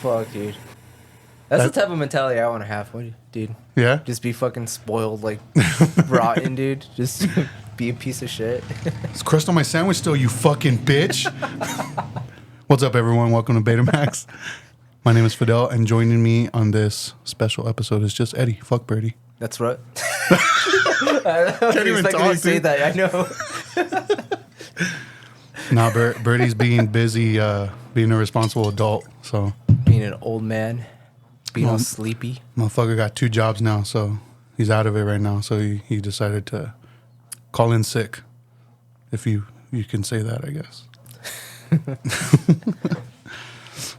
fuck, dude. That's the type of mentality I want to have, dude. Yeah? Just be fucking spoiled, like, rotten, dude. Just be a piece of shit. It's crust on my sandwich still, you fucking bitch. What's up, everyone? Welcome to Betamax. My name is Fidel, and joining me on this special episode is just Eddie. Fuck Birdie. That's right. I Can't even talk, to say dude. that. I know. Nah, Birdie's being busy, being a responsible adult, so... Being an old man. Being all sleepy. Motherfucker got 2 jobs now, so he's out of it right now. So he decided to call in sick, if you can say that, I guess.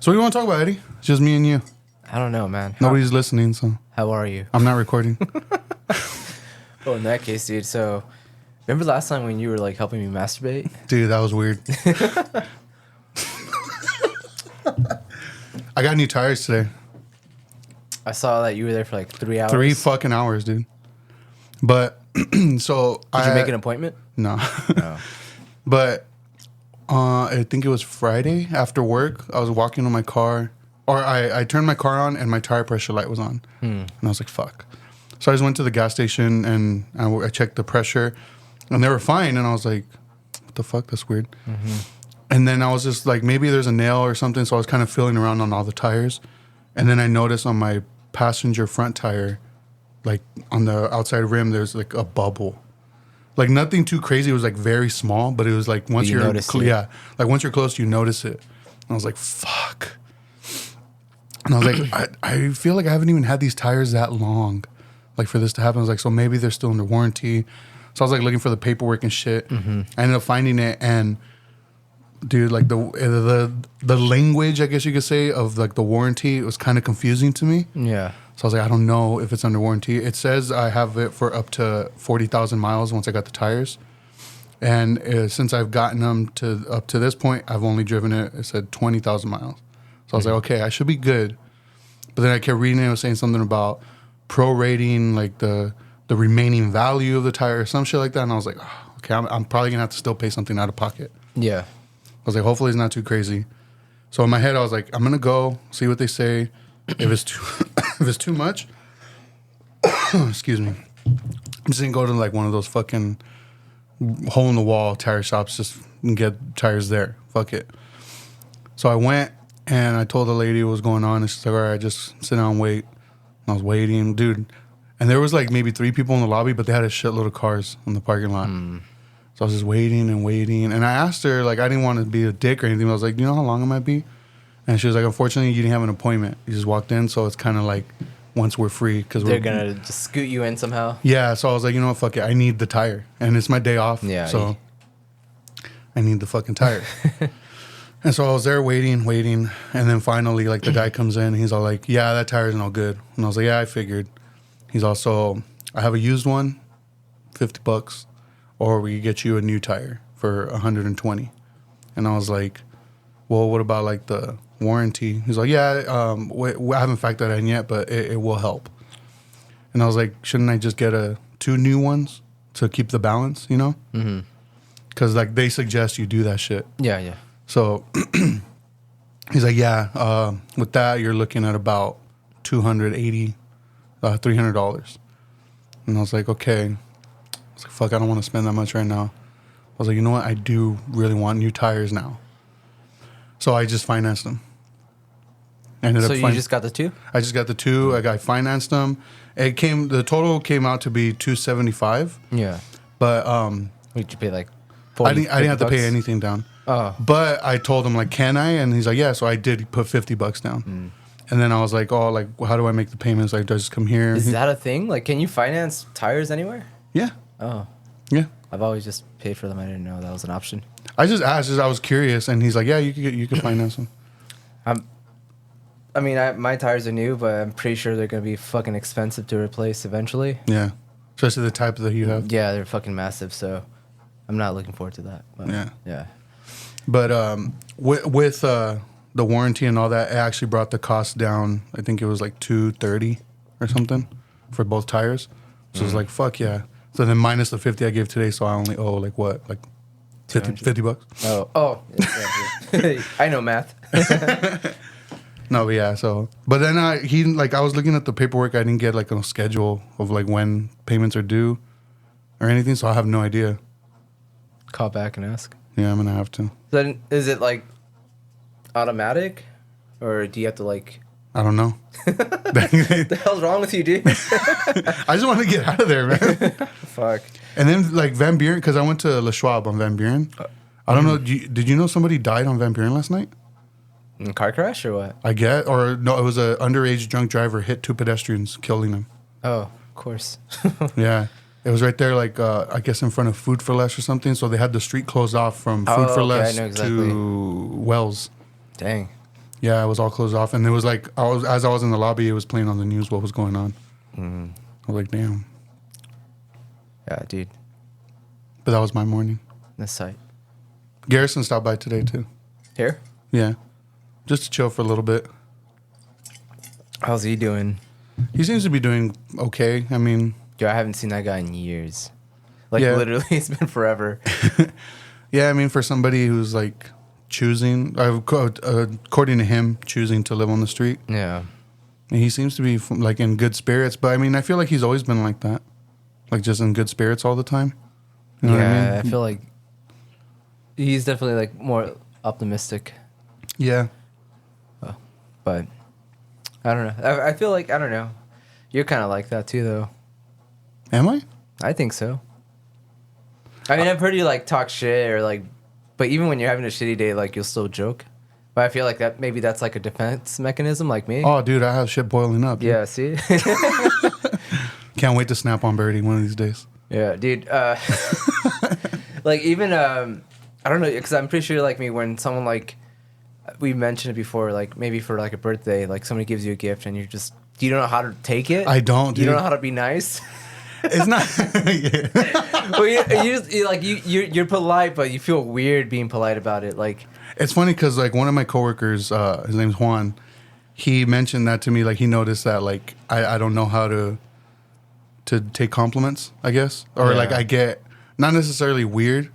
So what do you want to talk about, Eddie? It's just me and you. I don't know, man. Nobody's listening, so How are you? I'm not recording. Well, in that case, dude, so... Remember last time when you were, like, helping me masturbate? Dude, that was weird. I got new tires today. I saw that you were there for, like, 3 hours. 3 fucking hours, dude. But, so... Did you make an appointment? No. No. But I think it was Friday after work. I was walking to my car, or I turned my car on and my tire pressure light was on. And I was like, fuck. So I just went to the gas station and I checked the pressure and they were fine. And I was like, what the fuck? That's weird. Mm-hmm. And then I was just like, maybe there's a nail or something. So I was kind of feeling around on all the tires. And then I noticed on my passenger front tire, like on the outside rim, there's like a bubble. Like nothing too crazy. It was like very small, but it was like once you're like once you're close, you notice it. And I was like, fuck. And I was like, I feel like I haven't even had these tires that long, like for this to happen. I was like, so maybe they're still under warranty. So I was like looking for the paperwork and shit. Mm-hmm. I ended up finding it, and dude, like the language, I guess you could say, of like the warranty, it was kind of confusing to me. Yeah. So I was like, I don't know if it's under warranty. It says I have it for up to 40,000 miles once I got the tires. And since I've gotten them to up to this point, I've only driven it, it said 20,000 miles. So I was like, okay, I should be good. But then I kept reading it. It was saying something about prorating, like the remaining value of the tire or some shit like that. And I was like, oh, okay, I'm probably going to have to still pay something out of pocket. Yeah. I was like, hopefully it's not too crazy. So in my head, I was like, I'm going to go see what they say. If it's too, if it's too much, excuse me, I'm just going to go to like one of those fucking hole in the wall tire shops, just get tires there. Fuck it. So I went and I told the lady what was going on. And she's like, all right, just sit down and wait. And I was waiting, dude. And there was like maybe 3 people in the lobby, but they had a shitload of cars in the parking lot. So I was just waiting and waiting. And I asked her, like, I didn't want to be a dick or anything. But I was like, do you know how long it might be? And she was like, unfortunately, you didn't have an appointment. You just walked in. So it's kind of like once we're free. Because they're going to just scoot you in somehow. Yeah. So I was like, you know what? Fuck it. I need the tire. And it's my day off. Yeah. So I need the fucking tire. And so I was there waiting. And then finally, like, the guy comes in. And he's all like, yeah, that tire's no good. And I was like, yeah, I figured. He's also, I have a used one, $50. Or we could get you a new tire for $120. And I was like, well, what about like the warranty? He's like, yeah, I haven't factored that in yet, but it will help. And I was like, shouldn't I just get 2 new ones to keep the balance, you know? Mm-hmm. Because like they suggest you do that shit. Yeah, yeah. So he's like, yeah, with that, you're looking at about $280, $300. And I was like, okay. I was like, fuck, I don't want to spend that much right now. I was like, you know what? I do really want new tires now. So I just financed them. So you just got the 2? I just got the 2. I financed them. The total came out to be $275. Yeah. But did you pay like 40, I didn't have to pay anything down. Oh. But I told him like, can I? And he's like, yeah. So I did put $50 down. And then I was like, oh, like, how do I make the payments? Like, do I just come here? Is that a thing? Like, can you finance tires anywhere? Yeah. Oh. Yeah. I've always just paid for them. I didn't know that was an option. I just asked. I was curious, and he's like, "Yeah, you could finance them." I mean, my tires are new, but I'm pretty sure they're gonna be fucking expensive to replace eventually. Yeah, especially the type that you have. Yeah, they're fucking massive. So I'm not looking forward to that. But yeah. But with the warranty and all that, it actually brought the cost down. I think it was like $230 or something for both tires. So it's like, fuck yeah. So then minus the 50 I gave today, so I only owe like what, like $50? Oh, yeah. I know math. No, yeah. So, but then I was looking at the paperwork. I didn't get like a schedule of like when payments are due or anything. So I have no idea. Call back and ask. Yeah, I'm gonna have to. Then is it like automatic, or do you have to like? I don't know. What the hell's wrong with you, dude? I just want to get out of there, man. Fuck. And then like Van Buren, because I went to Le Schwab on Van Buren. I don't know. Did you know somebody died on Van Buren last night? In a car crash or what? I get, or no, it was a underage drunk driver hit 2 pedestrians, killing them. Oh, of course. Yeah. It was right there, like, I guess in front of Food for Less or something. So they had the street closed off from Food for Less to Wells. Dang. Yeah, it was all closed off. And it was like, as I was in the lobby, it was playing on the news what was going on. I was like, damn. Yeah, dude. But that was my morning. This site. Garrison stopped by today, too. Here? Yeah. Just to chill for a little bit. How's he doing? He seems to be doing okay. I mean... Yo, I haven't seen that guy in years. Like, Yeah. literally, it's been forever. Yeah, I mean, for somebody who's, like, choosing... according to him, choosing to live on the street. Yeah. And he seems to be, like, in good spirits. But, I mean, I feel like he's always been like that. Like, just in good spirits all the time. You know what I mean? I feel like he's definitely, like, more optimistic. Yeah. But I don't know. I feel like, I don't know. You're kind of like that, too, though. Am I? I think so. I mean, I've heard you, like, talk shit or, like... But even when you're having a shitty day, like, you'll still joke. But I feel like that maybe that's, like, a defense mechanism, like me. Oh, dude, I have shit boiling up. Yeah, see? Can't wait to snap on Birdie one of these days. Yeah, dude. Like, even... I don't know, because I'm pretty sure, like, me, when someone, like... We mentioned it before, like, maybe for, like, a birthday, like, somebody gives you a gift and you're just... You don't know how to take it? I don't, dude. You don't know how to be nice? It's not... Well, you're polite, but you feel weird being polite about it. Like, It's funny because, like, one of my coworkers, his name's Juan, he mentioned that to me. Like, he noticed that, like, I don't know how to take compliments, I guess. Or, like, I get... Not necessarily weird,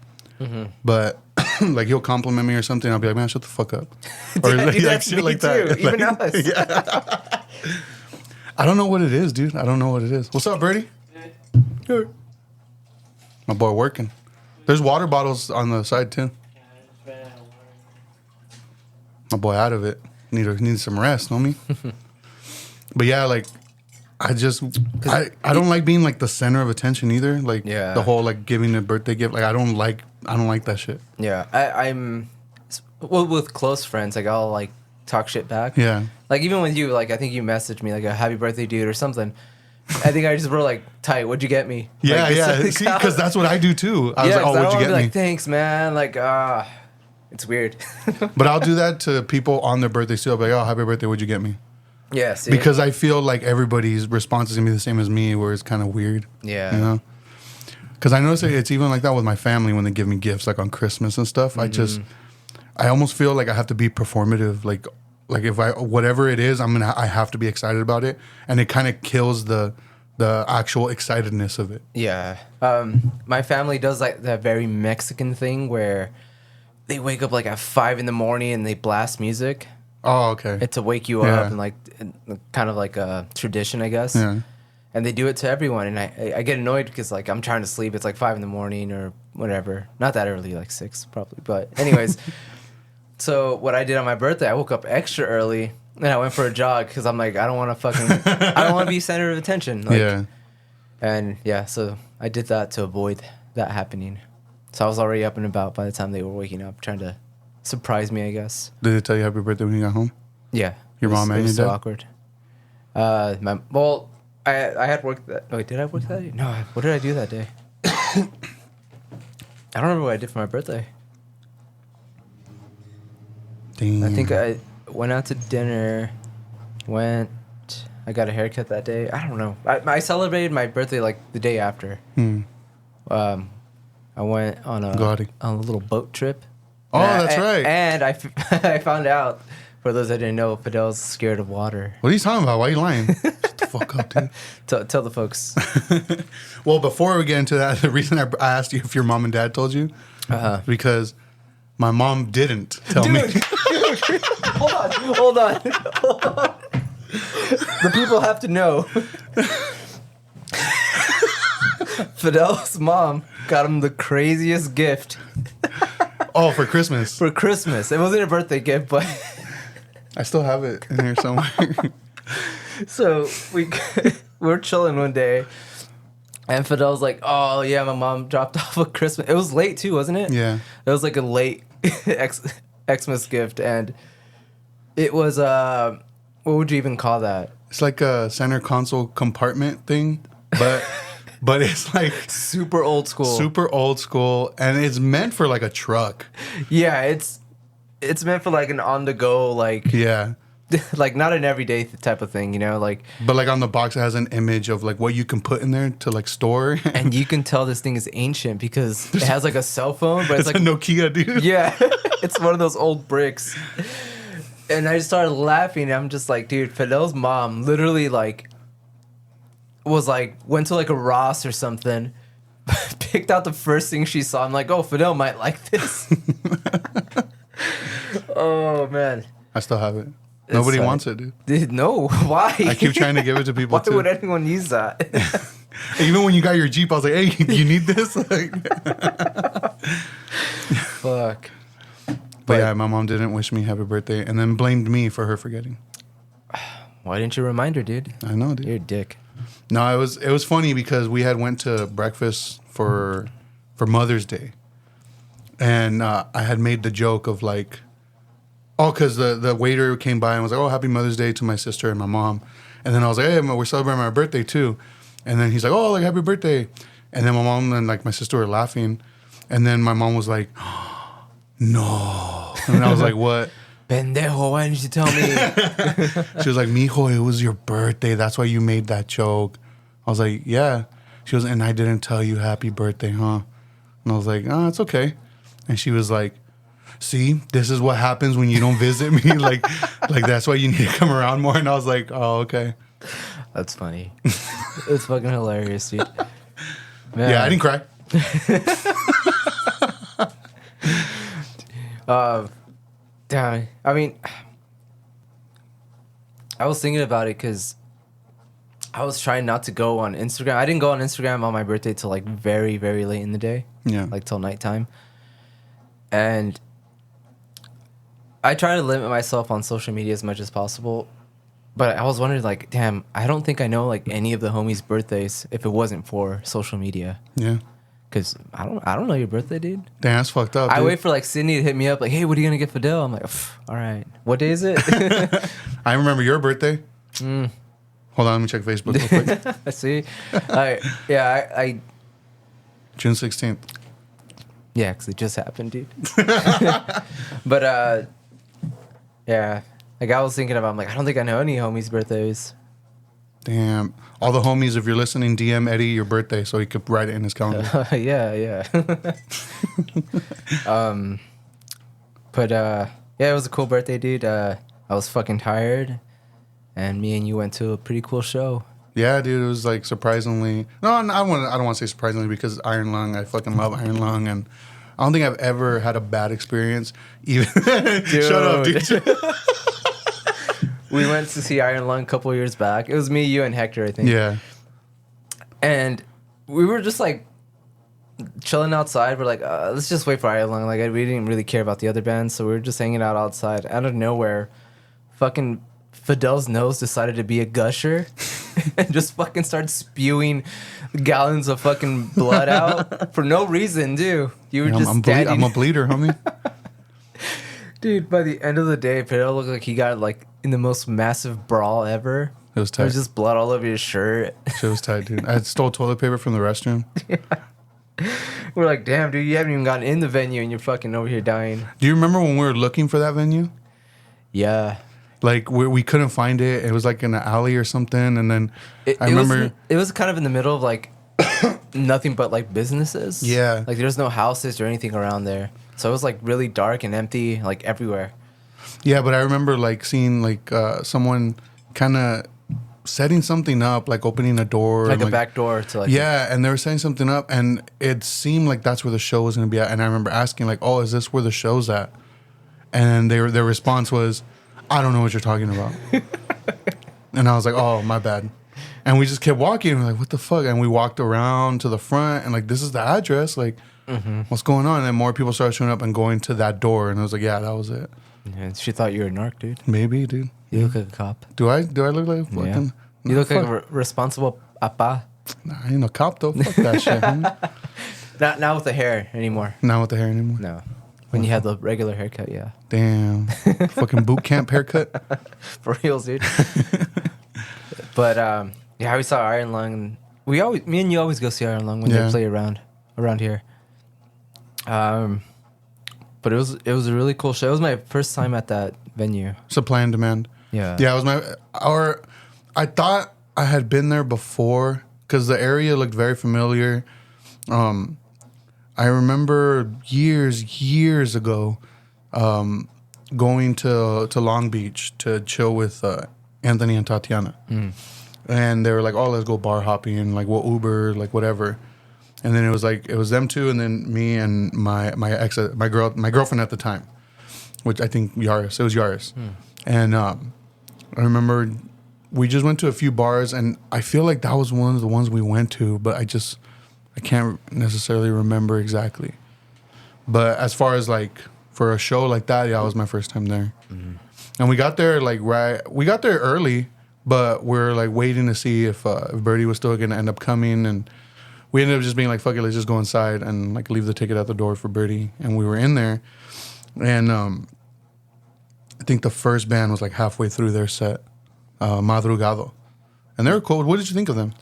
but... like he'll compliment me or something. I'll be like, man, shut the fuck up. Or yeah, like, dude, like that's shit me like too. that. Even Like, us. Yeah. I don't know what it is, dude. I don't know what it is. What's up, Birdie? Good. My boy working. There's water bottles on the side too. My boy out of it. Need some rest, homie. But yeah, like I don't like being like the center of attention either. Like the whole like giving a birthday gift. Like I don't like that shit. Yeah, I'm well with close friends. Like I'll like talk shit back. Yeah. Like even with you, like I think you messaged me like a happy birthday, dude, or something. I think I just wrote like, tight. What'd you get me? Yeah, like, yeah. See, because that's what I do too. I was like, oh, I what'd you get be me? like, thanks, man. Like, it's weird. But I'll do that to people on their birthday too. I'll be like, oh, happy birthday. What'd you get me? Yeah, see? Because I feel like everybody's response is gonna be the same as me, where it's kind of weird. Yeah. You know. Because I notice it's even like that with my family when they give me gifts, like on Christmas and stuff. I almost feel like I have to be performative. Like if whatever it is, I have to be excited about it, and it kind of kills the actual excitedness of it. Yeah. My family does like that very Mexican thing where they wake up like at 5 a.m. and they blast music. Oh, okay. And to wake you up and like kind of like a tradition, I guess. Yeah. And they do it to everyone, and I get annoyed because like I'm trying to sleep. It's like 5 a.m. or whatever. Not that early, like 6 probably. But anyways, so what I did on my birthday, I woke up extra early and I went for a jog because I'm like I don't want to be center of attention. Like, yeah. And yeah, so I did that to avoid that happening. So I was already up and about by the time they were waking up, trying to surprise me, I guess. Did they tell you happy birthday when you got home? Yeah. Your mom and your dad? So awkward. I had work that... Wait, did I work that day? No, what did I do that day? I don't remember what I did for my birthday. Damn. I think I went out to dinner, I got a haircut that day. I don't know. I celebrated my birthday like the day after. I went on a little boat trip. Oh, that's right. And I found out, for those that didn't know, Fidel's scared of water. What are you talking about? Why are you lying? Shut the fuck up, dude. Tell the folks. Well, before we get into that, the reason I asked you if your mom and dad told you, because my mom didn't tell me. Hold on. The people have to know. Fidel's mom got him the craziest gift. Oh, for Christmas. For Christmas. It wasn't a birthday gift, but I still have it in here somewhere. so we were chilling one day, and Fidel's like, "Oh yeah, my mom dropped off a Christmas. It was late too, wasn't it? Yeah. It was like a late Xmas gift, and it was what would you even call that? It's like a center console compartment thing, but it's like Super old school. super old school, and it's meant for like a truck. Yeah, it's meant for like an on the go, like Yeah. like not an everyday type of thing, you know, like. But like on the box, it has an image of like what you can put in there to like store. And you can tell this thing is ancient because it has like a cell phone, but it's like a Nokia, dude. yeah, it's one of those old bricks. And I just started laughing. And I'm just like, dude, Fidel's mom literally like was like went to like a Ross or something, picked out the first thing she saw. I'm like, oh, Fidel might like this. Oh man, I still have it. Nobody wants it, dude. Dude, no, why? I keep trying to give it to people Why too. would anyone use that? Even when you got your Jeep, I was like, hey, you need this? Like, Fuck. but yeah, my mom didn't wish me happy birthday and then blamed me for her forgetting. Why didn't you remind her, dude? I know, dude. You're a dick. No, it was funny because we had went to breakfast for Mother's Day, and I had made the joke of like, oh, because the waiter came by and was like, oh, happy Mother's Day to my sister and my mom, and then I was like, hey, we're celebrating my birthday too, and then he's like, oh, like happy birthday, and then my mom and like my sister were laughing, and then my mom was like, no, and I was like, what? Pendejo, why didn't you tell me? She was like, mijo, it was your birthday. That's why you made that joke. I was like, yeah. She was, and I didn't tell you happy birthday, huh? And I was like, oh, it's okay. And she was like, see, this is what happens when you don't visit me. like that's why you need to come around more. And I was like, oh, okay. That's funny. It's fucking hilarious, dude. Man. Yeah, I didn't cry. Damn. I mean, I was thinking about it because I was trying not to go on Instagram. I didn't go on Instagram on my birthday till like very, very late in the day. Yeah. Like till nighttime. And I try to limit myself on social media as much as possible. But I was wondering, like, damn, I don't think I know like any of the homies' birthdays if it wasn't for social media. Yeah. Cause I don't know your birthday, dude. Damn, that's fucked up. I dude. wait for like Sydney to hit me up, like, hey, what are you gonna get Fidel? I'm like, all right. What day is it? I remember your birthday. Hold on, let me check Facebook real quick. I see. I June 16th. yeah, cause it just happened, dude. But yeah, like I was thinking about, I'm like, I don't think I know any homies' birthdays. Damn. All the homies, if you're listening, DM Eddie your birthday so he could write it in his calendar. Yeah. But yeah, it was a cool birthday, dude. I was fucking tired, and me and you went to a pretty cool show. Yeah, dude, it was like surprisingly. No, I don't want to say surprisingly because Iron Lung. I fucking love Iron Lung, and I don't think I've ever had a bad experience. Even shut up, dude. We went to see Iron Lung a couple years back. It was me, you, and Hector, I think. Yeah. And we were just like chilling outside. We're like, let's just wait for Iron Lung. Like, we didn't really care about the other bands, so we were just hanging out outside. Out of nowhere, fucking Fidel's nose decided to be a gusher and just fucking started spewing gallons of fucking blood out for no reason, dude. You were just standing. I'm a bleeder, homie. Dude, by the end of the day, Fidel looked like he got like in the most massive brawl ever. It was tight. There was just blood all over his shirt. Shit was tight, dude. I stole toilet paper from the restroom. We're like, damn, dude, you haven't even gotten in the venue and you're fucking over here dying. Do you remember when we were looking for that venue? Yeah. Like we couldn't find it. It was like in an alley or something. And then I remember it was kind of in the middle of like nothing but like businesses. Yeah. Like there's no houses or anything around there. So it was like really dark and empty, like everywhere. Yeah, but I remember like seeing like someone kind of setting something up, like opening a door, Like and, a back door to like. Yeah, and they were setting something up, and it seemed like that's where the show was going to be at. And I remember asking like, "Oh, is this where the show's at?" And their response was, I don't know what you're talking about. And I was like, oh, my bad. And we just kept walking. We're like, what the fuck? And we walked around to the front and like, this is the address. Like, what's going on? And then more people started showing up and going to that door. And I was like, yeah, that was it. Yeah, she thought you were a narc, dude. Maybe, dude. You look like a cop. Do I look like a fucking... Yeah. You look like a responsible apa. Nah, I ain't no cop though. Fuck that shit. Homie. Not with the hair anymore. Not with the hair anymore. No. When you had the regular haircut, yeah. Damn. Fucking boot camp haircut. For reals, dude. But yeah, we saw Iron Lung. Me and you always go see Iron Lung when they play around here. But it was a really cool show. It was my first time at that venue. Supply and demand. Yeah. Yeah, it was I thought I had been there before because the area looked very familiar. I remember years ago going to Long Beach to chill with Anthony and Tatiana. And they were like, oh, let's go bar hopping, like we'll Uber, like whatever. And then it was them two and then me and my girlfriend at the time, which I think Yaris. It was Yaris. And I remember we just went to a few bars and I feel like that was one of the ones we went to, but I can't necessarily remember exactly. But as far as like for a show like that, yeah, it was my first time there. And we got there we got there early, but we're like waiting to see if Birdie was still gonna end up coming, and we ended up just being like, fuck it, let's just go inside and like leave the ticket at the door for Birdie. And we were in there, and I think the first band was like halfway through their set, Madrugado, and they were cool. What did you think of them?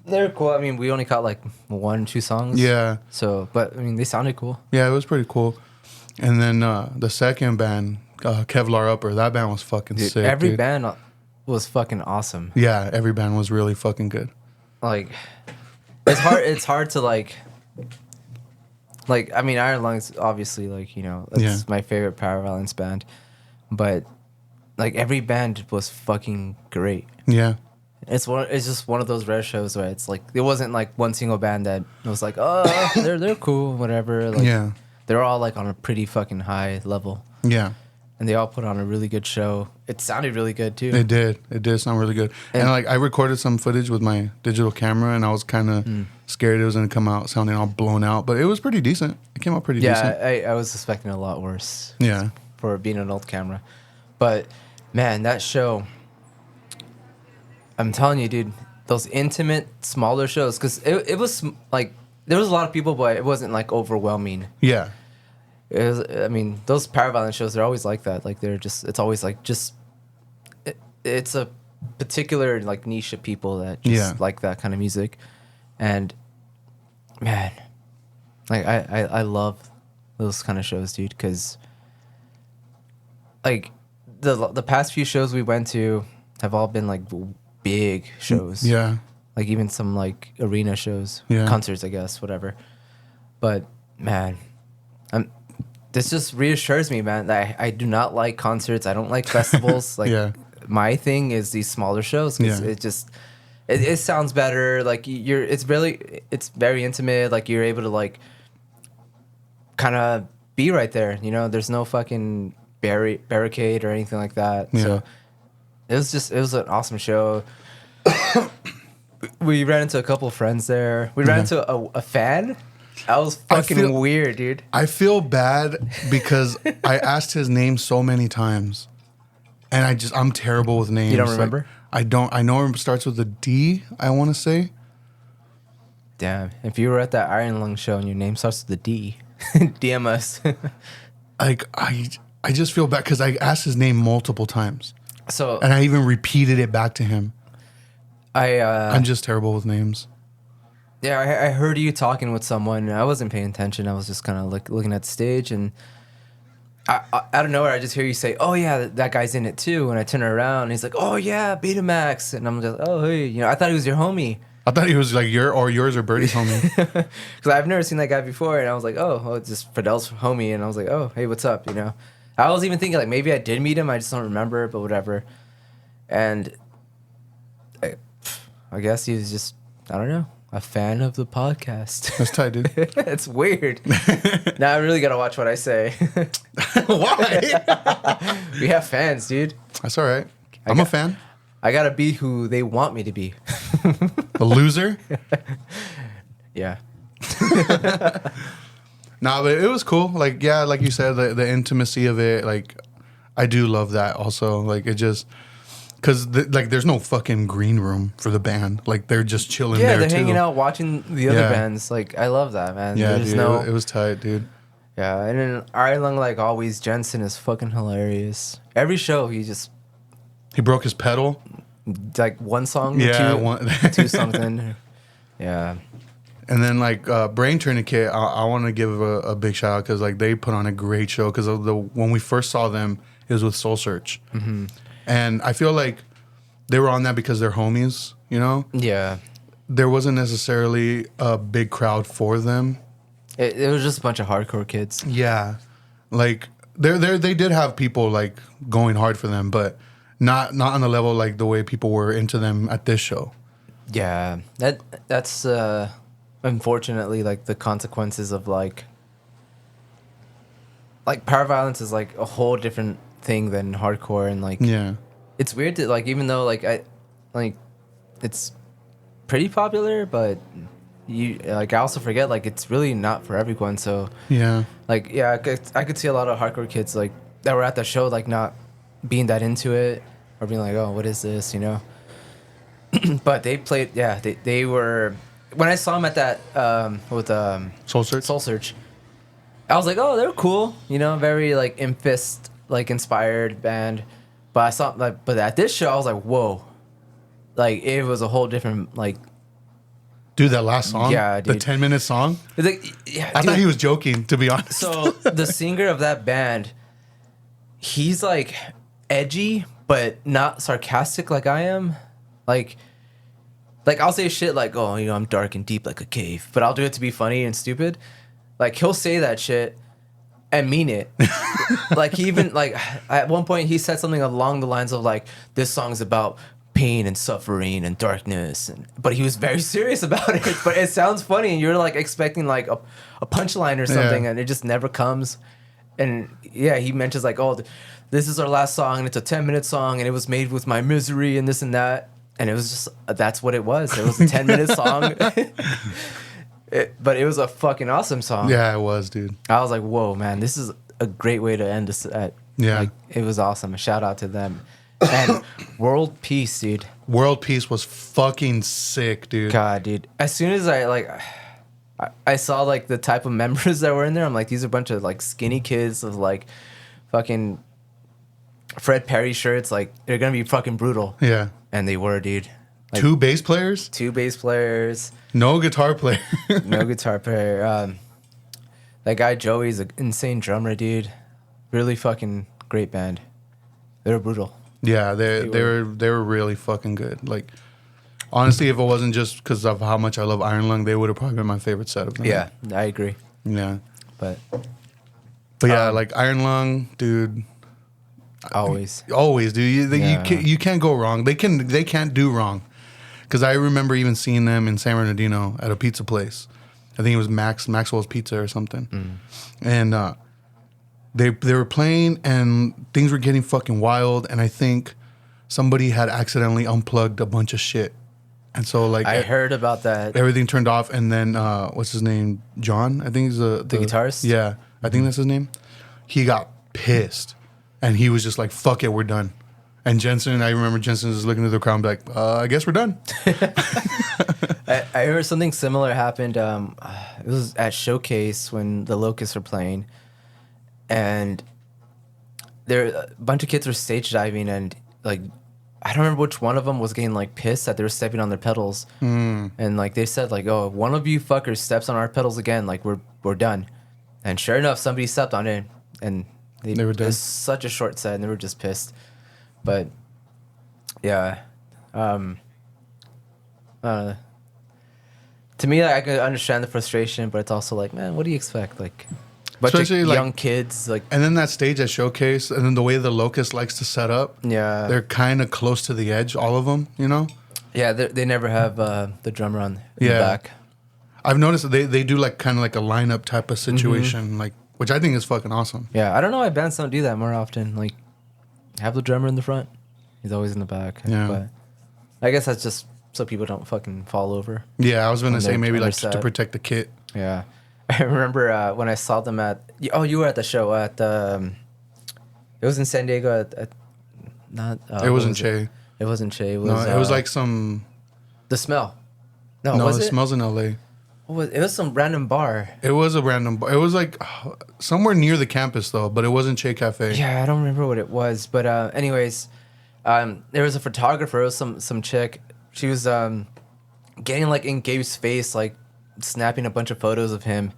They're cool. I mean, we only caught like 1-2 songs. Yeah. So, but I mean, they sounded cool. Yeah, it was pretty cool. And then the second band, Kevlar Upper, that band was fucking sick. Every band was fucking awesome. Yeah, every band was really fucking good. Like, it's hard to like I mean, Iron Lungs obviously, like, you know, that's my favorite power violence band, but like every band was fucking great. Yeah. It's just one of those rare shows where it's like it wasn't like one single band that was like, oh, they're cool, whatever. Like, they're all like on a pretty fucking high level. Yeah. And they all put on a really good show. It sounded really good too. It did sound really good. And like I recorded some footage with my digital camera, and I was kind of scared it was gonna come out sounding all blown out, but it was pretty decent. It came out pretty decent. Yeah, I was expecting a lot worse. Yeah. For being an old camera, but man, that show. I'm telling you, dude, those intimate, smaller shows, because it was like there was a lot of people, but it wasn't like overwhelming. Yeah. It was, I mean, those power violence shows, they're always like that. Like it's always like it's a particular like niche of people that just like that kind of music. And man, like I love those kind of shows, dude, because like the past few shows we went to have all been like big shows. Yeah. Like even some like arena shows, concerts, I guess, whatever. But man, this just reassures me, man, that I do not like concerts. I don't like festivals. Like my thing is these smaller shows because it sounds better. Like it's very intimate. Like you're able to like kind of be right there. You know, there's no fucking barricade or anything like that. Yeah. So it was an awesome show. We ran into a couple of friends there. We ran into a fan. That was fucking weird, dude. I feel bad because I asked his name so many times, and I'm terrible with names. You don't remember? Like, I know it starts with a D, I want to say. Damn. If you were at that Iron Lung show and your name starts with a D, DM us. Like, I just feel bad because I asked his name multiple times. So, and I even repeated it back to him. I'm just terrible with names. Yeah, I heard you talking with someone. I wasn't paying attention. I was just kind of like looking at the stage, and out of nowhere, I just hear you say, "Oh yeah, that guy's in it too." And I turn around, and he's like, "Oh yeah, Betamax," and I'm just, "Oh hey," you know, I thought he was your homie. I thought he was like yours or Birdie's homie. Because I've never seen that guy before, and I was like, "Oh, it's just Fidel's homie," and I was like, "Oh hey, what's up?" You know, I was even thinking like maybe I did meet him, I just don't remember, but whatever. And I guess he was just, I don't know, a fan of the podcast. That's tight, dude. It's weird. Now I really got to watch what I say. Why? We have fans, dude. That's all right. I'm a fan. I gotta be who they want me to be. A loser. Yeah. Nah, but it was cool. Like, yeah, like you said, the intimacy of it. Like, I do love that also. Like, it just... Because, like, there's no fucking green room for the band. Like, they're just chilling there, they're too. hanging out watching the other bands. Like, I love that, man. Yeah, There's dude, it was tight, dude. Yeah, and in Ireland, like always, Jensen is fucking hilarious. Every show, he broke his pedal. like one song, two songs in. Yeah. And then like Brain Tourniquet, I want to give a big shout out because like they put on a great show because when we first saw them, it was with Soul Search, and I feel like they were on that because they're homies, you know. Yeah. There wasn't necessarily a big crowd for them. It was just a bunch of hardcore kids. Yeah, like they did have people like going hard for them, but not on the level like the way people were into them at this show. Yeah, that's unfortunately like the consequences of like power violence is like a whole different thing than hardcore, and like it's weird to like, even though like it's pretty popular, but I also forget like it's really not for everyone. So like I could see a lot of hardcore kids like that were at the show like not being that into it or being like, oh, what is this, you know. But they played. Yeah, they were. When I saw them at that with Soul Search, I was like, oh, they're cool, you know, very like Infist like inspired band. But I saw but at this show I was like, whoa, like it was a whole different like. Dude, that last song, yeah, the 10-minute song. Like, yeah, I thought he was joking, to be honest. So the singer of that band, he's like edgy, but not sarcastic like I am. Like I'll say shit like, oh, you know, I'm dark and deep like a cave, but I'll do it to be funny and stupid. Like he'll say that shit and mean it. Like he even like at one point he said something along the lines of like, this song's about pain and suffering and darkness, but he was very serious about it. But it sounds funny, and you're like expecting like a punchline or something, and it just never comes. And yeah, he mentions like, oh, this is our last song, and it's a 10-minute song, and it was made with my misery and this and that. And it was just, that's what it was. It was a 10-minute song. But it was a fucking awesome song. Yeah, it was, dude. I was like, whoa, man, this is a great way to end this. Yeah. Like, it was awesome. A shout out to them. And World Peace, dude. World Peace was fucking sick, dude. God, dude. As soon as I saw like the type of members that were in there, I'm like, these are a bunch of like skinny kids with like fucking Fred Perry shirts. Like, they're going to be fucking brutal. Yeah. And they were, dude. Like, 2 bass players? 2 bass players. No guitar player. No guitar player. That guy Joey's an insane drummer, dude. Really fucking great band. They were brutal. Yeah, they were really fucking good. Like, honestly, if it wasn't just because of how much I love Iron Lung, they would have probably been my favorite set of them. Yeah, I agree. Yeah. But yeah, like Iron Lung, dude. Always, dude. You can't go wrong. They can't do wrong. Because I remember even seeing them in San Bernardino at a pizza place. I think it was Maxwell's Pizza or something. And they were playing and things were getting fucking wild. And I think somebody had accidentally unplugged a bunch of shit. And so like I heard about that. Everything turned off. And then what's his name? John, I think he's the guitarist. Yeah, I think that's his name. He got pissed. And he was just like, fuck it, we're done. And I remember Jensen was looking at the crowd like, I guess we're done. I heard something similar happened. It was at Showcase when the Locusts were playing. And a bunch of kids were stage diving, and like, I don't remember which one of them was getting like pissed that they were stepping on their pedals. And like they said like, oh, if one of you fuckers steps on our pedals again, like we're done. And sure enough, somebody stepped on it, and they were done. It was such a short set, and they were just pissed. But yeah, to me, like, I could understand the frustration, but it's also like, man, what do you expect? Like, bunch of young kids, like, and then that stage at Showcase, and then the way the Locust likes to set up, yeah, they're kind of close to the edge, all of them, you know. Yeah, they never have the drummer on the back. I've noticed that they do like kind of like a lineup type of situation, like which I think is fucking awesome. Yeah, I don't know why bands don't do that more often. Like, have the drummer in the front. He's always in the back. Yeah. But I guess that's just so people don't fucking fall over. Yeah, I was gonna say maybe on their like just to set. protect the kit. Yeah. I remember when I saw them at... Oh, you were at the show at the... it was in San Diego at not... It wasn't Che. It wasn't Che. It was, No, it was like some... The Smell. No, No, was it it? smells in L.A. It was some random bar. It was a random bar. It was like somewhere near the campus though, but it wasn't Che Cafe. Yeah, I don't remember what it was. But anyways, there was a photographer. It was some chick. She was getting like in Gabe's face, like snapping a bunch of photos of him.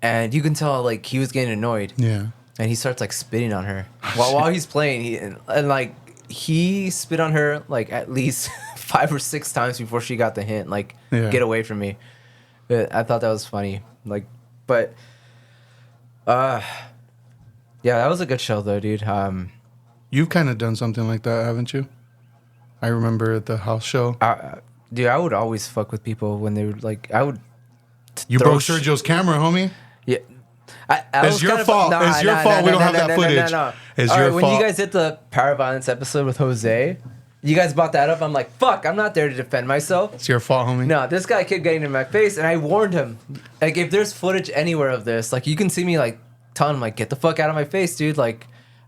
And you can tell like he was getting annoyed. Yeah. And he starts like spitting on her while he's playing. And like he spit on her like at least 5 or 6 times before she got the hint. Like, get away from me. But I thought that was funny. Like, but yeah, that was a good show though, dude. You've kind of done something like that, haven't you? I remember at the house show. Dude, I would always fuck with people when they would like. I would. You broke Sergio's camera, homie. Yeah. It's your fault. It's your fault we don't have that footage. It's your fault. When you guys did the power violence episode with Jose, you guys brought that up. I'm like, fuck, I'm not there to defend myself. It's your fault, homie. No, this guy kept getting in my face, and I warned him. Like, if there's footage anywhere of this, like, you can see me, like, telling him, like, get the fuck out of my face, dude. Like,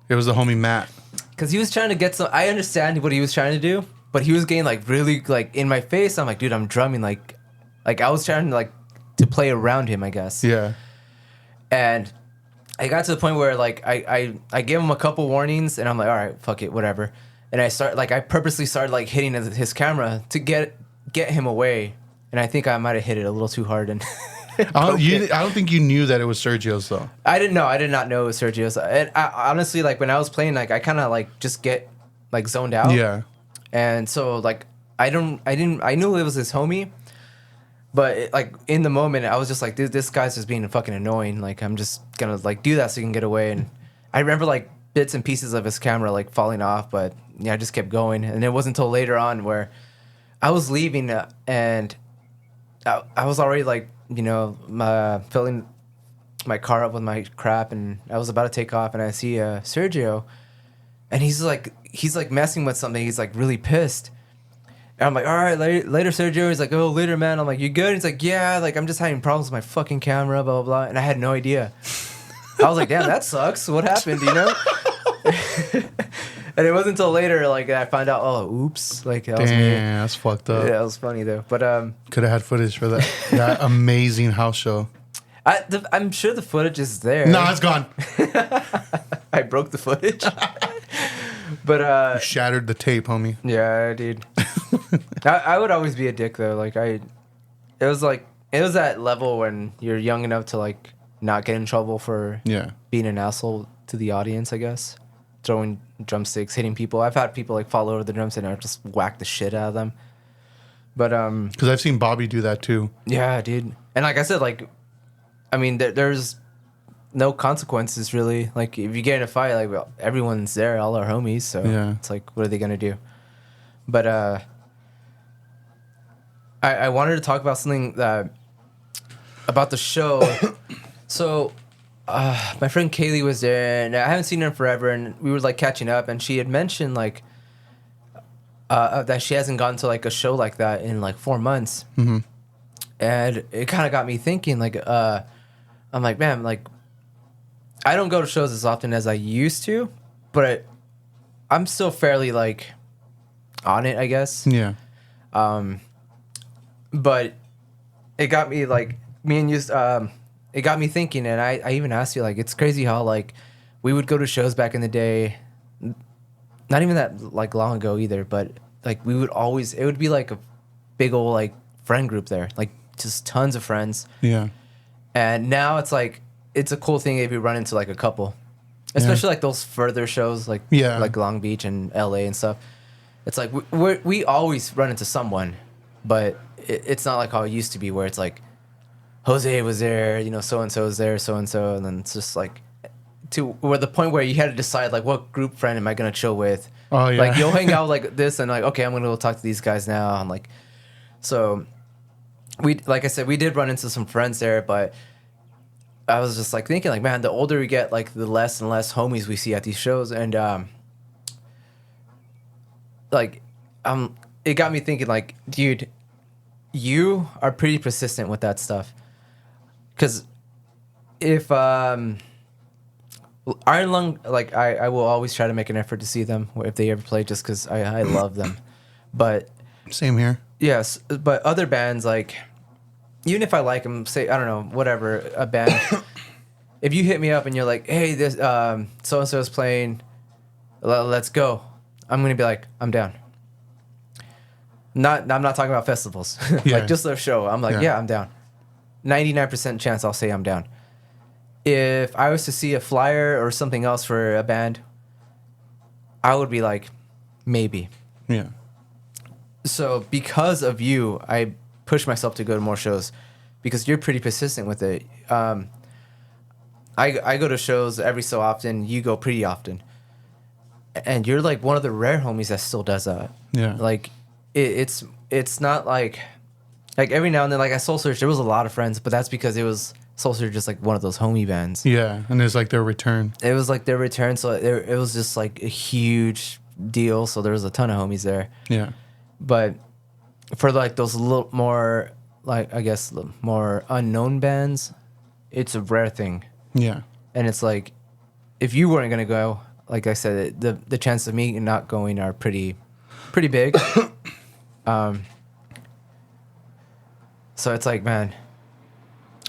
it was the homie Matt. Because he was trying to get some... I understand what he was trying to do, but he was getting, like, really, like, in my face. I'm like, dude, I'm drumming. Like I was trying to, like, to play around him, I guess. Yeah. And I got to the point where, like, I gave him a couple warnings, and I'm like, all right, fuck it, whatever. And I purposely started like hitting his camera to get him away, and I think I might have hit it a little too hard. And I don't think you knew that it was Sergio's though. I did not know it was Sergio's. And I, honestly, like when I was playing, like I kind of like just get like zoned out. Yeah. And so like I knew it was his homie, but like in the moment I was just like, dude, this guy's just being fucking annoying. Like I'm just gonna like do that so he can get away. And I remember like bits and pieces of his camera like falling off, but yeah, I just kept going. And it wasn't until later on where I was leaving and I was already like, you know, filling my car up with my crap, and I was about to take off, and I see Sergio, and he's like messing with something. He's like really pissed. And I'm like, all right, later, Sergio. He's like, oh, later, man. I'm like, you good? He's like, yeah, like I'm just having problems with my fucking camera, blah, blah, blah. And I had no idea. I was like, damn, that sucks. What happened, you know? And it wasn't until later, like, I found out, oh, oops. Like, that was me. Damn, that's fucked up. Yeah, it was funny, though. But, could have had footage for that amazing house show. I'm sure the footage is there. No, it's gone. I broke the footage. But, you shattered the tape, homie. Yeah, dude. I would always be a dick, though. Like, it was that level when you're young enough to, like, not get in trouble for being an asshole to the audience, I guess. Throwing drumsticks, hitting people. I've had people like fall over the drums and I just whack the shit out of them. But because I've seen Bobby do that too. Yeah, dude. And like I said, like, I mean, there's no consequences really. Like if you get in a fight, like well, everyone's there, all our homies. So it's like, what are they gonna do? But I wanted to talk about something about the show. So. My friend Kaylee was there, and I haven't seen her in forever, and we were like catching up, and she had mentioned like that she hasn't gone to like a show like that in like 4 months, and it kind of got me thinking. Like, I'm like, man, like I don't go to shows as often as I used to, but I'm still fairly like on it, I guess. Yeah. But it got me like me and you. It got me thinking, and I even asked you, like, it's crazy how, like, we would go to shows back in the day, not even that, like, long ago either, but, like, we would always, it would be, like, a big old, like, friend group there, like, just tons of friends. Yeah. And now it's, like, it's a cool thing if you run into, like, a couple, especially, like, those further shows, like, like Long Beach and LA and stuff. It's, like, we always run into someone, but it's not like how it used to be where it's, like, Jose was there, you know, so-and-so was there, so-and-so, and then it's just, like, to where the point where you had to decide, like, what group friend am I going to chill with? Oh, yeah. Like, you'll hang out like this, and, like, okay, I'm going to go talk to these guys now, and, like, so, like I said, we did run into some friends there, but I was just like thinking, like, man, the older we get, like, the less and less homies we see at these shows, and like, it got me thinking, like, dude, you are pretty persistent with that stuff, because if Iron Lung, like, I will always try to make an effort to see them if they ever play, just because I love them, but Same here. yes, but other bands, like, even if I like them, say, I don't know, whatever, a band, if you hit me up and you're like, hey, this so-and-so is playing, let's go, I'm going to be like, I'm down. I'm not talking about festivals. Yeah. Like, just their show. I'm like, yeah, I'm down. 99% chance I'll say I'm down. If I was to see a flyer or something else for a band, I would be like, maybe. Yeah. So because of you, I push myself to go to more shows because you're pretty persistent with it. I go to shows every so often. You go pretty often, and you're like one of the rare homies that still does that. Yeah. Like it's not like every now and then, like at Soul Search, there was a lot of friends, but that's because it was Soul Search just like one of those homie bands. Yeah, and it's like their return. It was like their return, so it was just like a huge deal. So there was a ton of homies there. Yeah. But for like those little more, like, I guess, more unknown bands, it's a rare thing. Yeah. And it's like, if you weren't gonna go, like I said, the chance of me not going are pretty big. So it's like, man,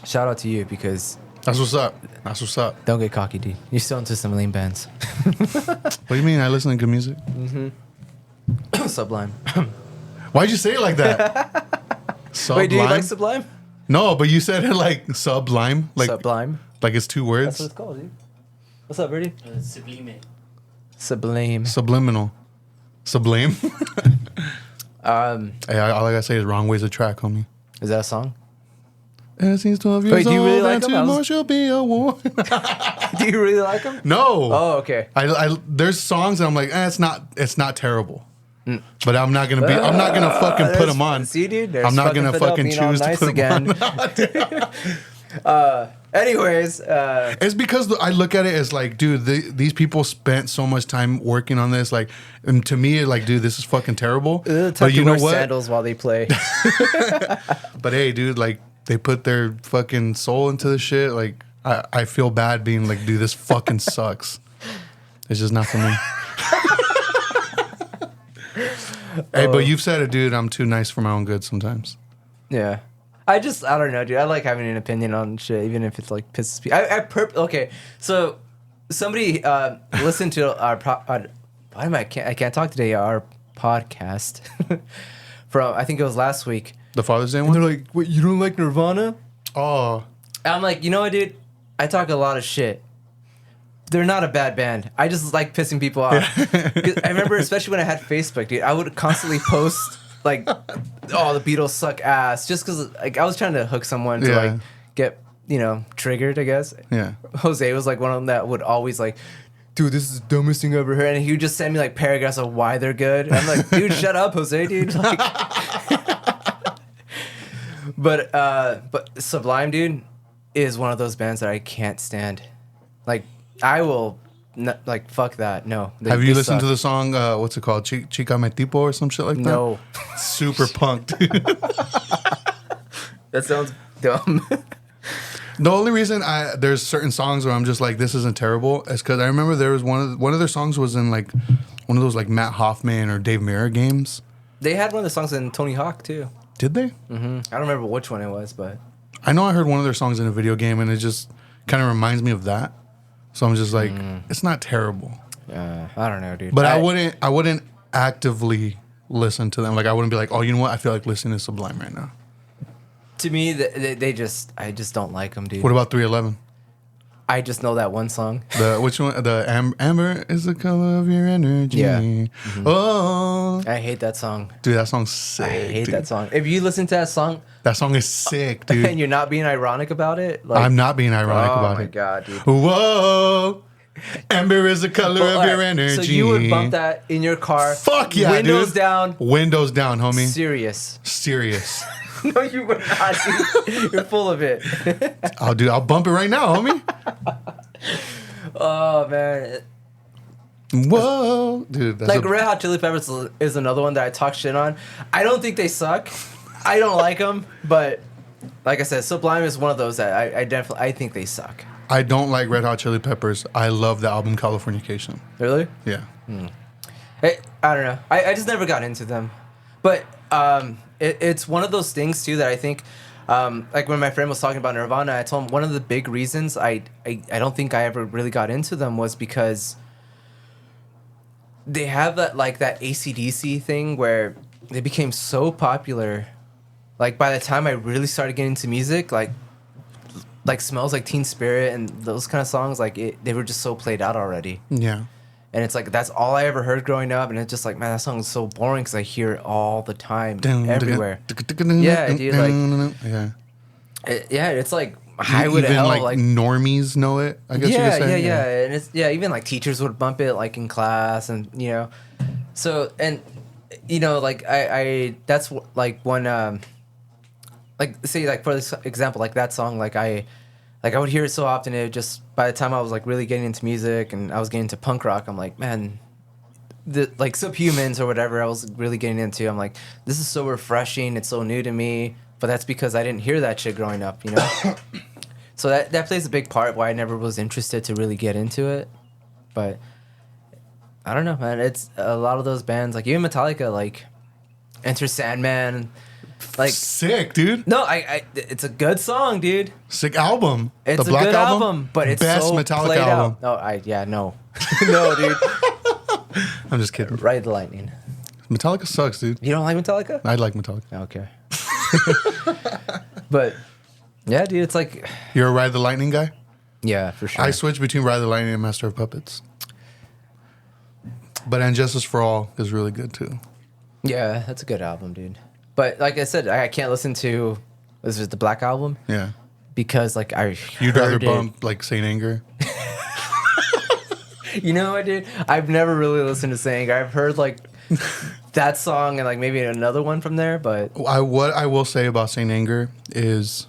shout out to you, because That's what's up. That's what's up. don't get cocky, dude. You're still into some lame bands. What do you mean? I listen to good music. Sublime. Why'd you say it like that? Sublime? Wait, do you like Sublime? No, but you said it like sublime. Like Sublime. like it's two words. That's what it's called, dude. What's up, Birdie? Sublime. Sublime. Subliminal. Sublime. Um, Hey, all I gotta say is wrong way's a track, homie. is that a song? As he's 12 years Wait, do you really old, like and him? two I was- more she'll be a war. Do you really like them? No. Oh, okay. I there's songs that I'm like, it's not terrible. But I'm not gonna fucking put them on. See, dude, I'm not gonna Fidel fucking being all choose to nice put them again. on. Anyways, It's because I look at it as like, dude, these people spent so much time working on this. Like, and to me, like, dude, this is fucking terrible. but you wear sandals while they play. But hey, dude, like, they put their fucking soul into this shit. Like, I feel bad being like, dude, this fucking sucks. It's just not for me. Hey, but you've said it, dude. I'm too nice for my own good sometimes. Yeah. I don't know, dude. I like having an opinion on shit, even if it's like pisses me. Okay, so somebody listened to our I can't talk today. Our podcast from, I think it was last week. The Father's Day And one? they're like, "Wait, you don't like Nirvana?" Oh, And I'm like, you know what, dude? I talk a lot of shit. They're not a bad band. I just like pissing people off. 'Cause I remember, especially when I had Facebook, dude, I would constantly post like, "Oh, the Beatles suck ass," just because like I was trying to hook someone to like get, you know, triggered, I guess. yeah. Jose was like one of them that would always like, "Dude, this is the dumbest thing I've ever heard," and he would just send me like paragraphs of why they're good. I'm like, dude, shut up, Jose, dude. Like, but Sublime, dude, is one of those bands that I can't stand. Like, I will, like, fuck that. No. Have you listened to the song, what's it called? Chica Me Tipo or some shit like that? No. Super punk, dude. That sounds dumb. The only reason there's certain songs where I'm just like, this isn't terrible, is because I remember there was one of their songs was in like one of those like Matt Hoffman or Dave Mirra games. They had one of the songs in Tony Hawk, too. Did they? Mm-hmm. I don't remember which one it was, but... I know I heard one of their songs in a video game, and it just kind of reminds me of that. So I'm just like, it's not terrible. I don't know, dude. But I wouldn't actively listen to them. Like, I wouldn't be like, oh, you know what? I feel like listening to Sublime right now. To me, I just don't like them, dude. What about 311? I just know that one song. Which one? The Amber is the color of your energy. Yeah. Oh, I hate that song. dude, that song's sick. I hate dude. that song. If you listen to that song That song is sick, dude. and you're not being ironic about it, like, I'm not being ironic about it. Oh my god, dude. Whoa, Amber is the color Well, of your alright, energy. So you would bump that in your car. Fuck yeah, windows dude. down. Windows down, homie. Serious. Serious. No, you would not. Dude. You're full of it. I'll bump it right now, homie. Oh man. Whoa, dude. That's Like Red Hot Chili Peppers is another one that I talk shit on. I don't think they suck. I don't like them, but like I said, Sublime is one of those that I think they suck. I don't like Red Hot Chili Peppers. I love the album Californication. Really? Yeah. I don't know. I just never got into them. But it's one of those things too that I think, like when my friend was talking about Nirvana, I told him one of the big reasons I don't think I ever really got into them was because they have that AC/DC thing where they became so popular. Like by the time I really started getting into music, like Smells Like Teen Spirit and those kind of songs, they were just so played out already. Yeah. And it's like that's all I ever heard growing up, and it's just like, man, that song is so boring because I hear it all the time, everywhere. Yeah, dude, it's like highway to hell. Like normies know it. I guess you could say. Yeah, and it's even like teachers would bump it like in class, and so and I that's like one like say like for this example, like that song, I would hear it so often. It just by the time I was like really getting into music and I was getting into punk rock, I'm like, man, like Subhumans or whatever I was really getting into. I'm like, this is so refreshing. It's so new to me. But that's because I didn't hear that shit growing up, So that plays a big part why I never was interested to really get into it. But I don't know, man. It's a lot of those bands, like even Metallica, like Enter Sandman. Like sick, dude. No, it's a good song, dude. Sick album. It's the Black a good album, but it's best so Metallica played album. out. No, no, dude. I'm just kidding. Ride the Lightning. Metallica sucks, dude. You don't like Metallica? I like Metallica. Okay. But yeah, dude, it's like you're a Ride the Lightning guy. Yeah, for sure. I switch between Ride the Lightning and Master of Puppets. But And Justice for All is really good too. Yeah, that's a good album, dude. But like I said, I can't listen to this is the Black Album. Yeah. Because you'd rather bump like Saint Anger. You know what, dude? I've never really listened to Saint Anger. I've heard like that song and like maybe another one from there, but what I will say about Saint Anger is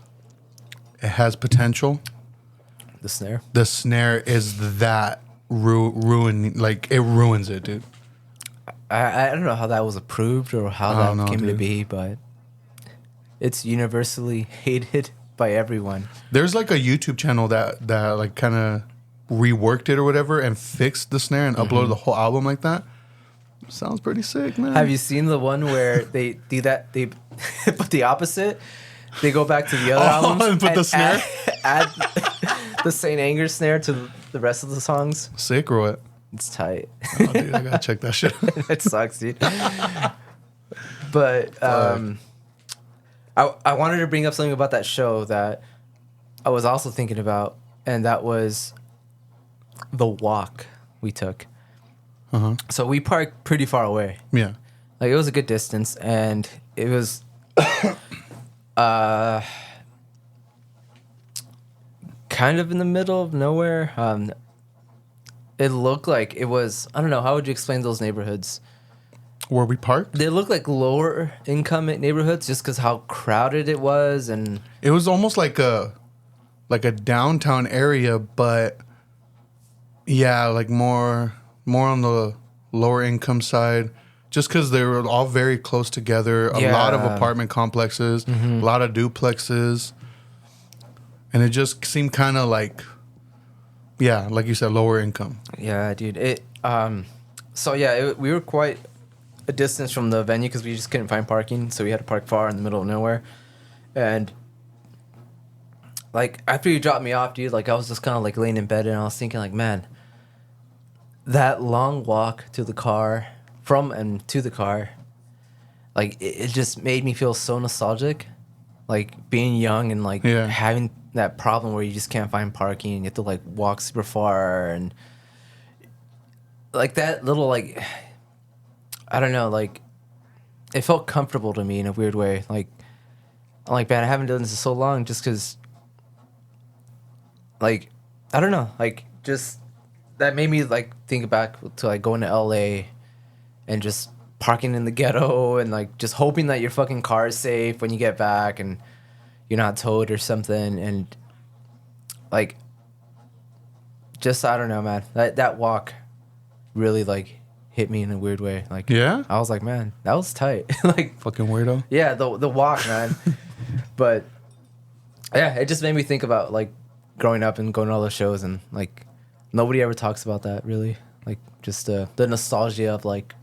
it has potential. The snare. The snare is that ruin, like it ruins it, dude. I don't know how that was approved or how that came to be, but it's universally hated by everyone. There's like a YouTube channel that like kind of reworked it or whatever and fixed the snare and uploaded the whole album like that. Sounds pretty sick, man. Have you seen the one where they do that? They put the opposite. They go back to the other albums and put the snare. Add the Saint Anger snare to the rest of the songs. Sick or what? It's tight. Oh, dude, I gotta check that shit. It sucks, dude. But I wanted to bring up something about that show that I was also thinking about, and that was the walk we took. So we parked pretty far away. Yeah. Like it was a good distance, and it was kind of in the middle of nowhere. It looked like it was, I don't know, how would you explain those neighborhoods? Where we parked? They looked like lower income neighborhoods just because how crowded it was, and it was almost like a downtown area, but yeah, like more on the lower income side, just because they were all very close together. A lot of apartment complexes, a lot of duplexes, and it just seemed kind of like, yeah, like you said, lower income. Yeah, dude. We were quite a distance from the venue because we just couldn't find parking, so we had to park far in the middle of nowhere. And like after you dropped me off, dude, like I was just kind of like laying in bed and I was thinking like, man, that long walk to the car, from and to the car, like it just made me feel so nostalgic, like being young and like having that problem where you just can't find parking and you have to like walk super far, and like that little like, I don't know, like it felt comfortable to me in a weird way. Like I'm like, man, I haven't done this in so long, just because like I don't know, like just that made me like think back to like going to LA and just parking in the ghetto and like just hoping that your fucking car is safe when you get back and you're not towed or something. And like, just I don't know, man. That walk really like hit me in a weird way. Like, Yeah? I was like, man, that was tight. Like, Fucking weirdo. yeah, the walk, man. But yeah, it just made me think about like growing up and going to all those shows, and like nobody ever talks about that really. Like just the nostalgia of like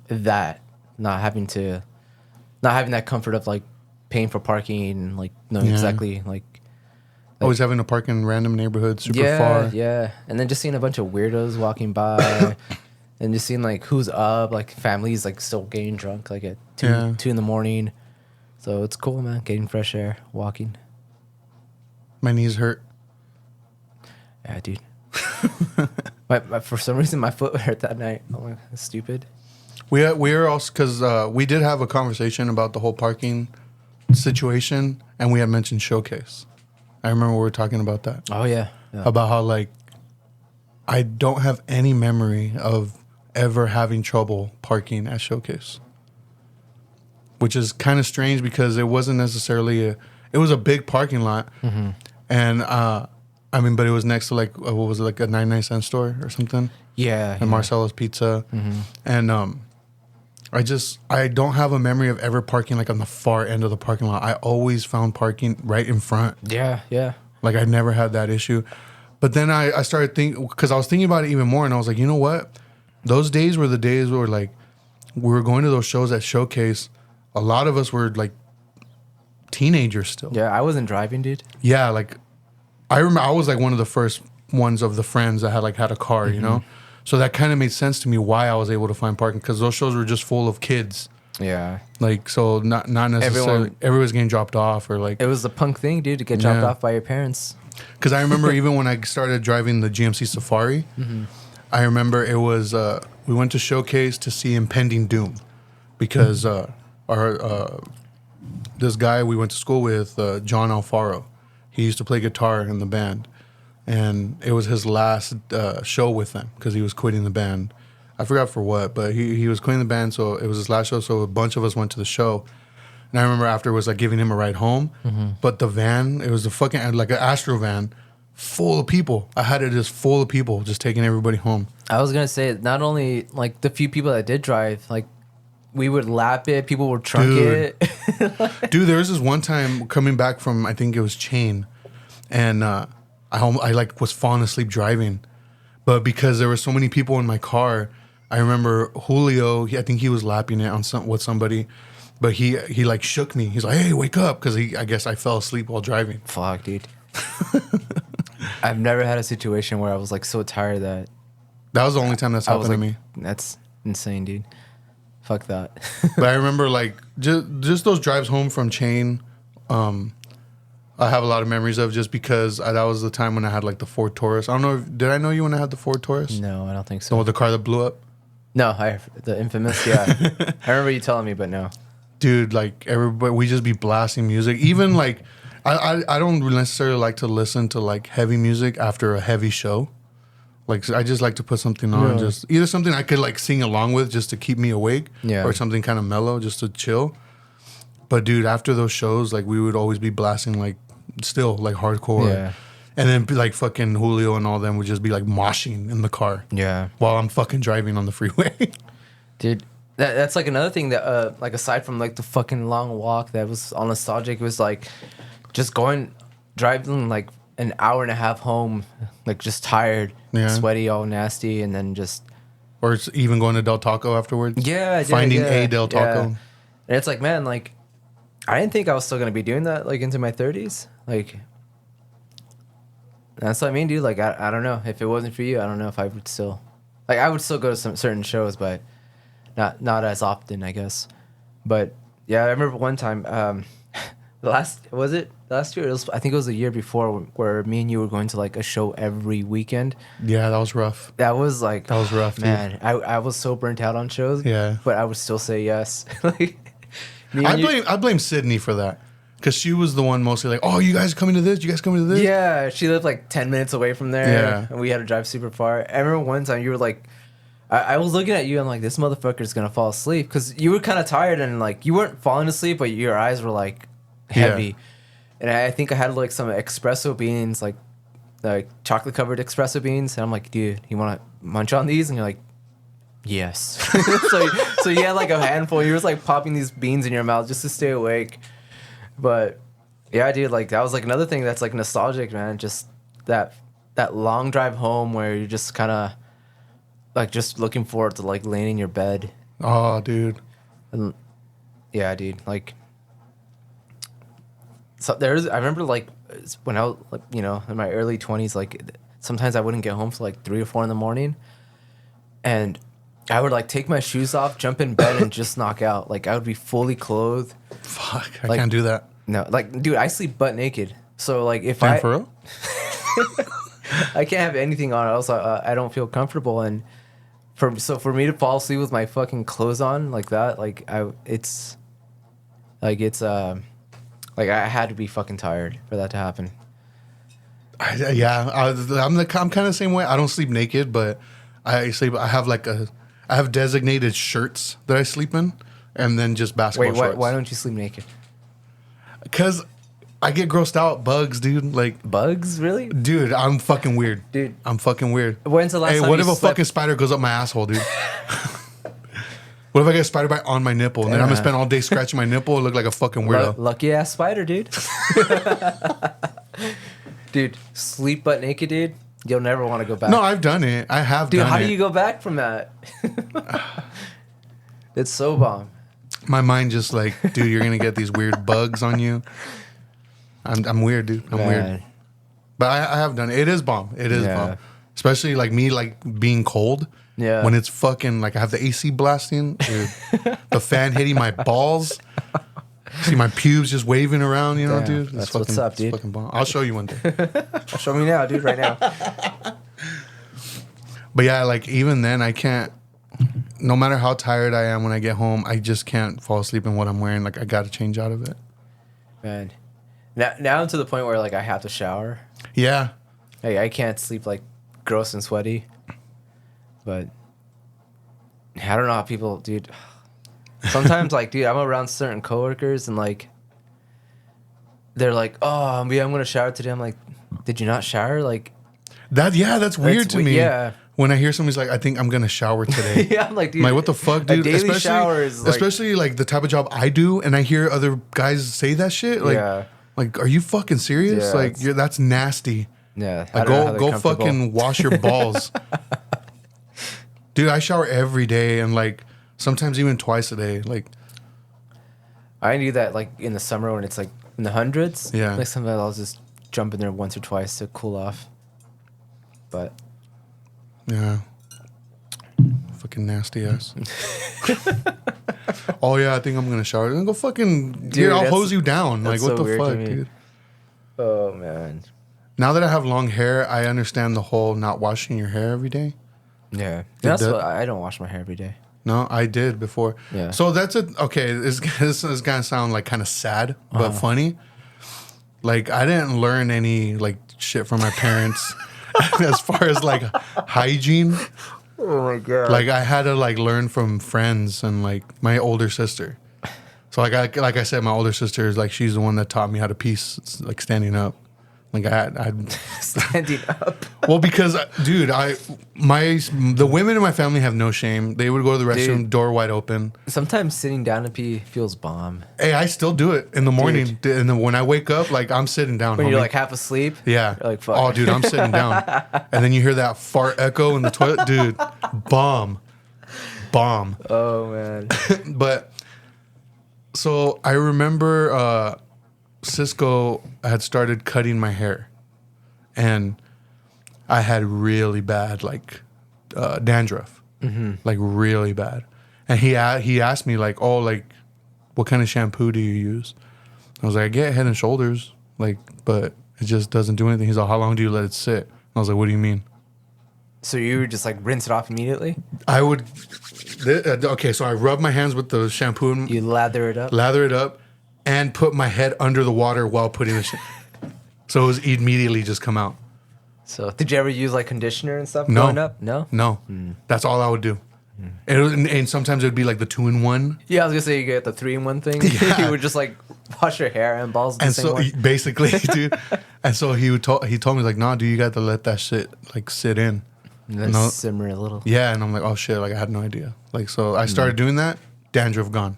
that, not having that comfort of like paying for parking and like knowing exactly like Always having to park in random neighborhoods super far. Yeah. And then just seeing a bunch of weirdos walking by and just seeing like who's up, like families like still getting drunk like at 2 in the morning. So it's cool, man, getting fresh air, walking. My knees hurt. Yeah, dude. For some reason my foot hurt that night. I'm like, that's stupid. We are also, because we did have a conversation about the whole parking situation, and we had mentioned Showcase. I remember we were talking about that. Oh, yeah. About how, like, I don't have any memory of ever having trouble parking at Showcase. Which is kind of strange because it wasn't necessarily it was a big parking lot. Mm-hmm. And, I mean, but it was next to, like, what was it, like a 99-cent store or something? Yeah. And Marcelo's Pizza. Mm-hmm. And, I don't have a memory of ever parking like on the far end of the parking lot. I always found parking right in front. Yeah. Like I never had that issue. But then I started thinking, because I was thinking about it even more, and I was like, you know what? Those days were the days where like we were going to those shows at Showcase. A lot of us were like teenagers still. Yeah, I wasn't driving, dude. Yeah, like I remember I was like one of the first ones of the friends that had a car, you know? So that kind of made sense to me why I was able to find parking, because those shows were just full of kids. Yeah. Like, so not necessarily everyone's getting dropped off or like. It was the punk thing, dude, to get dropped off by your parents. Because I remember even when I started driving the GMC Safari, I remember it was, we went to Showcase to see Impending Doom, because this guy we went to school with, John Alfaro, he used to play guitar in the band. And it was his last show with them because he was quitting the band. I forgot for what, but he was quitting the band, so it was his last show. So a bunch of us went to the show. And I remember afterwards, like, giving him a ride home. But the van, it was a fucking, like, an Astro van full of people. I had it just full of people, just taking everybody home. I was going to say, not only, like, the few people that did drive, like, we would lap it, people would trunk it. Dude, there was this one time coming back from, I think it was Chain, and I like was falling asleep driving, but because there were so many people in my car, I remember Julio. I think he was lapping it on with somebody, but he like shook me. He's like, "Hey, wake up!" Because I guess I fell asleep while driving. Fuck, dude. I've never had a situation where I was like so tired that was the only time that's happened to me. That's insane, dude. Fuck that. But I remember like just those drives home from Chain. I have a lot of memories of, just because that was the time when I had like the Ford Taurus. I don't know. Did I know you when I had the Ford Taurus? No, I don't think so. The car that blew up? No, the infamous, yeah. I remember you telling me, but no. Dude, like everybody, we just be blasting music. Even like, I don't necessarily like to listen to like heavy music after a heavy show. Like I just like to put something on, just either something I could like sing along with just to keep me awake, or something kind of mellow just to chill. But dude, after those shows, like we would always be blasting like still like hardcore, and then like fucking Julio and all them would just be like moshing in the car, while I'm fucking driving on the freeway. Dude, that's like another thing that like aside from like the fucking long walk that was all nostalgic, was like just driving like an hour and a half home, like just tired, sweaty, all nasty, and then just, or it's even going to Del Taco afterwards. Finding a Del Taco. And it's like, man, like I didn't think I was still gonna be doing that like into my 30s. Like that's what I mean, dude. Like I don't know, if it wasn't for you, I don't know if I would still, like, I would still go to some certain shows, but not as often, I guess. But yeah, I remember one time, last year? I think it was the year before, where me and you were going to like a show every weekend. Yeah, that was rough. That was rough, man. Dude. I was so burnt out on shows. Yeah, but I would still say yes. Like, I blame Sydney for that. Because she was the one mostly like, oh, you guys coming to this? You guys coming to this? Yeah, she lived like 10 minutes away from there. Yeah. And we had to drive super far. I remember one time you were like, I was looking at you and like, this motherfucker's gonna fall asleep. Because you were kind of tired and like, you weren't falling asleep, but your eyes were like heavy. Yeah. And I think I had like some espresso beans, like chocolate covered espresso beans. And I'm like, dude, you want to munch on these? And you're like, yes. so you had like a handful. You were just like popping these beans in your mouth just to stay awake. But yeah, dude, like that was like another thing that's like nostalgic, man. Just that long drive home where you're just kind of like just looking forward to like laying in your bed. Oh, dude. And yeah, dude, like so I remember like when I was like, you know, in my early 20s, like sometimes I wouldn't get home till like 3 or 4 in the morning, and I would like take my shoes off, jump in bed, and just knock out. Like I would be fully clothed. Fuck, I Like, can't do that. No, like, dude, I sleep butt naked. So like if Damn, for real? I can't have anything on, else I don't feel comfortable. And for me to fall asleep with my fucking clothes on like that, like like I had to be fucking tired for that to happen. I'm kind of the same way. I don't sleep naked, but I have designated shirts that I sleep in, and then just basketball shorts. Why don't you sleep naked? Because I get grossed out. Bugs, dude. Like, Bugs, really? dude, I'm fucking weird. Dude. I'm fucking weird. When's the last Hey, time what you if a slept- fucking spider goes up my asshole, dude? What if I get a spider bite on my nipple, and then I'm gonna spend all day scratching my nipple and look like a fucking weirdo? Lucky ass spider, dude. Dude, sleep butt naked, dude. You'll never want to go back. No, I've done it. I have Dude, done it. how do you go back from that? It's so bomb. My mind just like, dude, you're gonna get these weird bugs on you. I'm weird, dude. I'm weird. But I have done it. It is bomb. It is bomb. Especially like me, like being cold. Yeah. When it's fucking like I have the AC blasting, dude, the fan hitting my balls. See my pubes just waving around, you know, Damn, dude. that's what's up, dude. Fucking bomb. I'll show you one day. Show me now, dude, right now. But yeah, like even then, I can't. No matter how tired I am when I get home, I just can't fall asleep in what I'm wearing. Like I got to change out of it. Man, now I'm to the point where like I have to shower. Yeah. Hey, I can't sleep like gross and sweaty. But I don't know how people, dude. Sometimes, like, dude, I'm around certain coworkers and like they're like, "Oh, yeah, I'm gonna shower today." I'm like, "Did you not shower?" Like that's weird to me. Yeah. When I hear somebody's like, "I think I'm gonna shower today." Yeah, I'm like, dude, I'm like, what the fuck, dude? A daily shower is like, especially like the type of job I do, and I hear other guys say that shit. Like, Yeah. like, are you fucking serious? Yeah, like, that's nasty. yeah. Like, go fucking wash your balls. Dude, I shower every day, and like sometimes even twice a day. Like, I do that like in the summer when it's like in the hundreds. Yeah. Like sometimes I'll just jump in there once or twice to cool off. But yeah, fucking nasty ass. Oh yeah, I think I'm gonna shower. Then go fucking, dude. I'll hose you down. Like, what so the weird to fuck, me. dude? Oh man. Now that I have long hair, I understand the whole not washing your hair every day. Yeah. Dude, That's what I don't wash my hair every day. No, I did before. Yeah. So that's it. Okay, this is gonna sound like kind of sad, but funny. Like I didn't learn any like shit from my parents as far as like hygiene. Oh my god. Like I had to like learn from friends and like my older sister. So like I said, my older sister is like she's the one that taught me how to pee like standing up. Like I Standing up. well, because dude, the women in my family have no shame. They would go to the restroom, Dude. door wide open. Sometimes sitting down to pee feels bomb. Hey, I still do it in the morning, and then when I wake up, like I'm sitting down. When homie. you're like half asleep. yeah, You're like, fuck. oh, dude, I'm sitting down, and then you hear that fart echo in the toilet, dude. Bomb. Oh man. But so I remember Cisco had started cutting my hair, and I had really bad like dandruff, like really bad. And he asked me like, "Oh, like, what kind of shampoo do you use?" I was like, "I get Head and Shoulders, like, but it just doesn't do anything." He's like, "How long do you let it sit?" I was like, "What do you mean?" So you would just like rinse it off immediately? I would. Okay, so I rub my hands with the shampoo and You lather it up? lather it up, and put my head under the water while putting the shit. So it was immediately just come out. So did you ever use like conditioner and stuff No. growing up? No. That's all I would do. And sometimes it would be like the 2-in-1. Yeah, I was gonna say you get the 3-in-1 thing. Yeah. You would just like wash your hair and balls. And so basically, dude. And so he told me like, nah, dude, you got to let that shit like sit in. And then simmer a little. Yeah, and I'm like, oh shit, like I had no idea. Like so I started doing that, dandruff gone.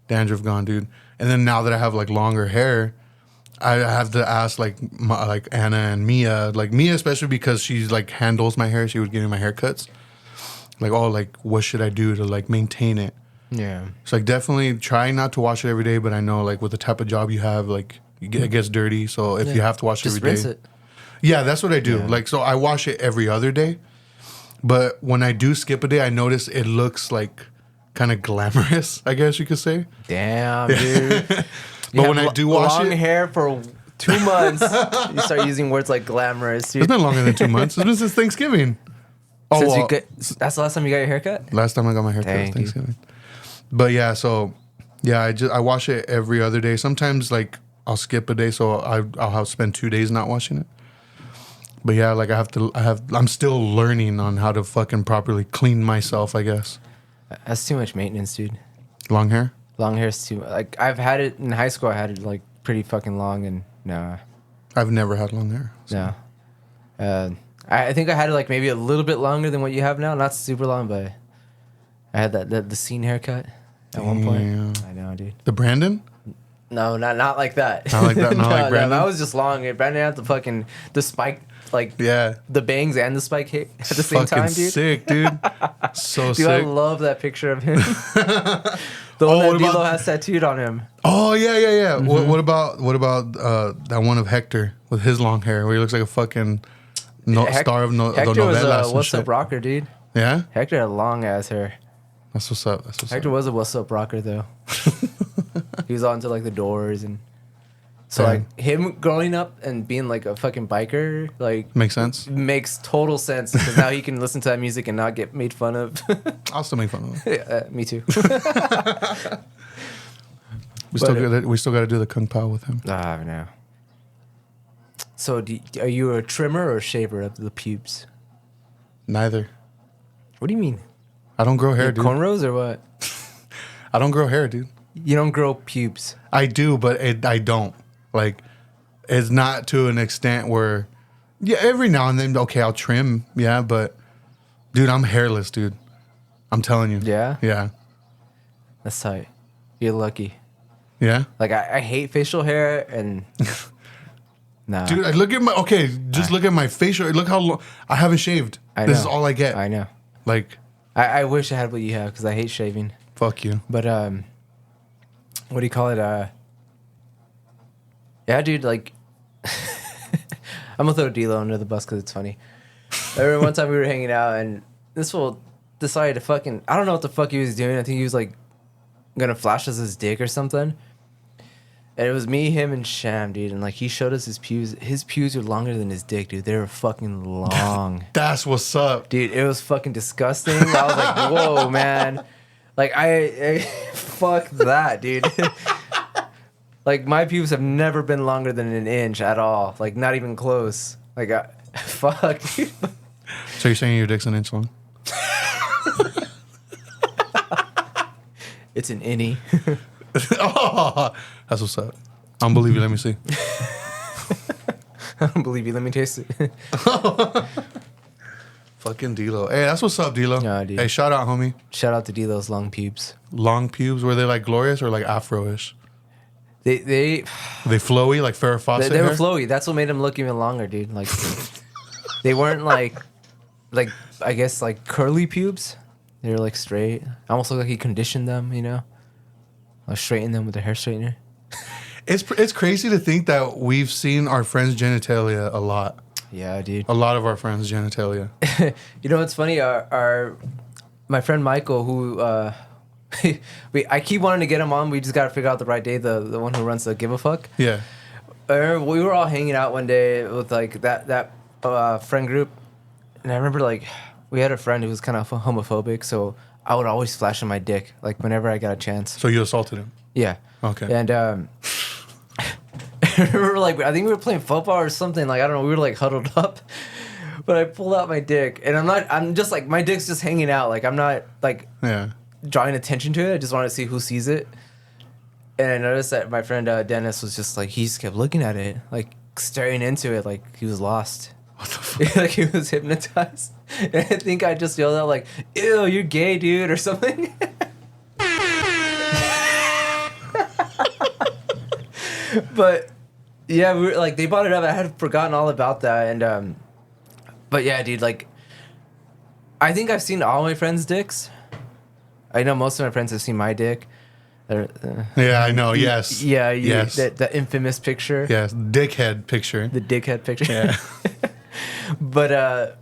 Dandruff gone, dude. And then now that I have like longer hair, I have to ask like Anna and Mia, like Mia especially because she like handles my hair. She was getting my haircuts. Like, oh, like what should I do to like maintain it? Yeah. So like definitely try not to wash it every day, but I know like with the type of job you have, like it gets dirty. So if you have to wash it just every rinse day, it. yeah, that's what I do. Yeah. Like so I wash it every other day, but when I do skip a day, I notice it looks like kind of glamorous, I guess you could say. Damn, dude. But when I do wash long it, hair for 2 months, you start using words like glamorous, dude. it's been longer than 2 months. It's been since Thanksgiving. Oh, Since well, that's the last time you got your haircut? last time I got my haircut Dang, was Thanksgiving. But yeah, so yeah, I wash it every other day. Sometimes like I'll skip a day, so I'll have to spend 2 days not washing it. But yeah, like I'm still learning on how to fucking properly clean myself, I guess. That's too much maintenance, dude. Long hair? Long hair's too like I've had it in high school. I had it like pretty fucking long, and nah. I've never had long hair. So. No. I think I had it like maybe a little bit longer than what you have now. Not super long, but I had the scene haircut at one point. I know, dude. The Brandon? No, not like that. Not like that. Not like Brandon. No, that was just long. Brandon had the spike, like Yeah. the bangs and the spike hit at the same Fucking time, dude. sick, dude. So Dude, sick. I love that picture of him. The one that D'Lo has tattooed on him. Oh yeah. Mm-hmm. What about that one of Hector with his long hair where he looks like a fucking star of the Hector was novelas and What's shit. Up rocker, dude. Yeah, Hector had long ass hair. that's what's up. That's what's Hector up. was a What's Up rocker though. He was on to like the Doors and so Yeah. like him growing up and being like a fucking biker like Makes sense. makes total sense because now he can listen to that music and not get made fun of. I'll still make fun of him. Yeah, me too. We still got to do the kung pao with him. Ah, no. So are you a trimmer or a shaver of the pubes? Neither. What do you mean? I don't grow hair, dude. Cornrows or what? I don't grow hair, dude. You don't grow pubes. I do, but I don't. Like, it's not to an extent where, yeah, every now and then, okay, I'll trim, yeah, but, dude, I'm hairless, dude. I'm telling you. Yeah? Yeah. That's tight. You're lucky. Yeah? Like, I hate facial hair and... Nah. Dude, look at look at my facial. Look how long. I haven't shaved. This is all I get. I know. Like, I wish I had what you have because I hate shaving. fuck you. But, what do you call it? Yeah, dude, like... I'm gonna throw D'Lo under the bus because it's funny. I remember one time we were hanging out and this fool decided to fucking... I don't know what the fuck he was doing. I think he was, like, gonna flash us his dick or something. And it was me, him, and Sham, dude. And, like, he showed us his pubes. His pubes were longer than his dick, dude. They were fucking long. That's what's up. Dude, it was fucking disgusting. I was like, whoa, man. Like, I fuck that, dude. Like, my pubes have never been longer than an inch at all. Like, not even close. Like, fuck, dude. So you're saying your dick's an inch long? It's an innie. Oh, that's what's up. I don't believe you. Let me see. I don't believe you. Let me taste it. Fucking D'Lo. Hey, that's what's up, D'Lo. Nah, dude. Hey, shout out, homie. Shout out to D'Lo's long pubes. Long pubes. Were they like glorious or like afro-ish? They They flowy like Farrah Fawcett they were hair? flowy. That's what made them look even longer, dude. Like they weren't like I guess like curly pubes. They were like straight. Almost looked like he conditioned them, you know. Like straightened them with a hair straightener. It's crazy to think that we've seen our friends' genitalia a lot. Yeah, dude. A lot of our friends' genitalia. You know what's funny? My friend Michael, who I keep wanting to get him on. We just gotta figure out the right day. The one who runs the Give a Fuck. Yeah. We were all hanging out one day with like that friend group, and I remember like we had a friend who was kind of homophobic, so I would always flash him my dick like whenever I got a chance. So you assaulted him? Yeah. Okay. And we were like, I think we were playing football or something. Like, I don't know. We were like huddled up. But I pulled out my dick, and I'm just like, my dick's just hanging out. Like, I'm not like drawing attention to it. I just wanted to see who sees it. And I noticed that my friend Dennis was just like, he just kept looking at it, like staring into it, like he was lost. What the fuck? Like he was hypnotized. And I think I just yelled out like, "Ew, you're gay, dude," or something. But yeah, we were like, they brought it up. I had forgotten all about that, and but yeah, dude, like, I think I've seen all my friends' dicks. I know most of my friends have seen my dick. Yeah, I know. Yes. Yeah. Yes. The infamous picture. Yes. Dickhead picture. The dickhead picture. Yeah. But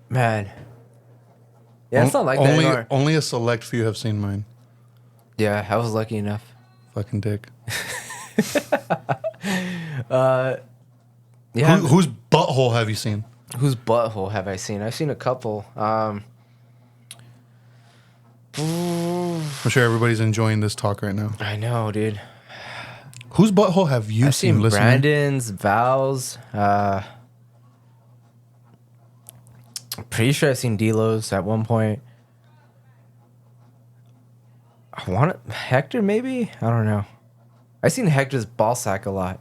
man, yeah, it's not like that anymore. Only a select few have seen mine. Yeah, I was lucky enough. Fucking dick. Yeah. Whose butthole have you seen? Whose butthole have I seen? I've seen a couple. I'm sure everybody's enjoying this talk right now. I know, dude. Whose butthole have you I've seen? listening? Brandon's, Val's. I'm pretty sure I've seen D-Lo's at one point. I want it, Hector, maybe? I don't know. I've seen Hector's ball sack a lot.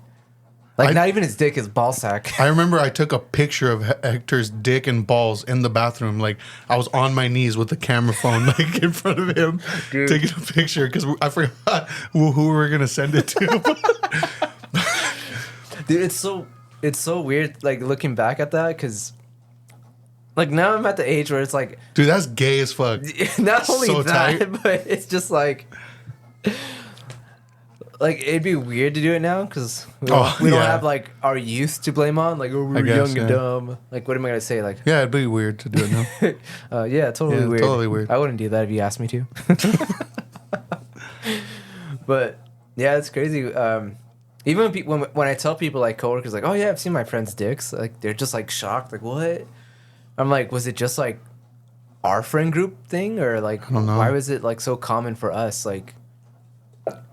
Like, not even his dick, his ball sack. I remember I took a picture of Hector's dick and balls in the bathroom. Like, I was on my knees with the camera phone, like, in front of him, dude, taking a picture, because I forgot who we were going to send it to. Dude, it's so weird, like, looking back at that, because, like, now I'm at the age where it's like... Dude, that's gay as fuck. Not only so that, tight. but it's just like... Like, it'd be weird to do it now because we don't have, like, our youth to blame on. Like, oh, we were young and dumb. Like, what am I going to say? Like, yeah, it'd be weird to do it now. yeah, totally weird. Totally weird. I wouldn't do that if you asked me to. But, yeah, it's crazy. Even when I tell people, like, coworkers, like, oh, yeah, I've seen my friends' dicks, like, they're just, like, shocked. Like, what? I'm like, was it just, like, our friend group thing? Or, like, why was it, like, so common for us? Like...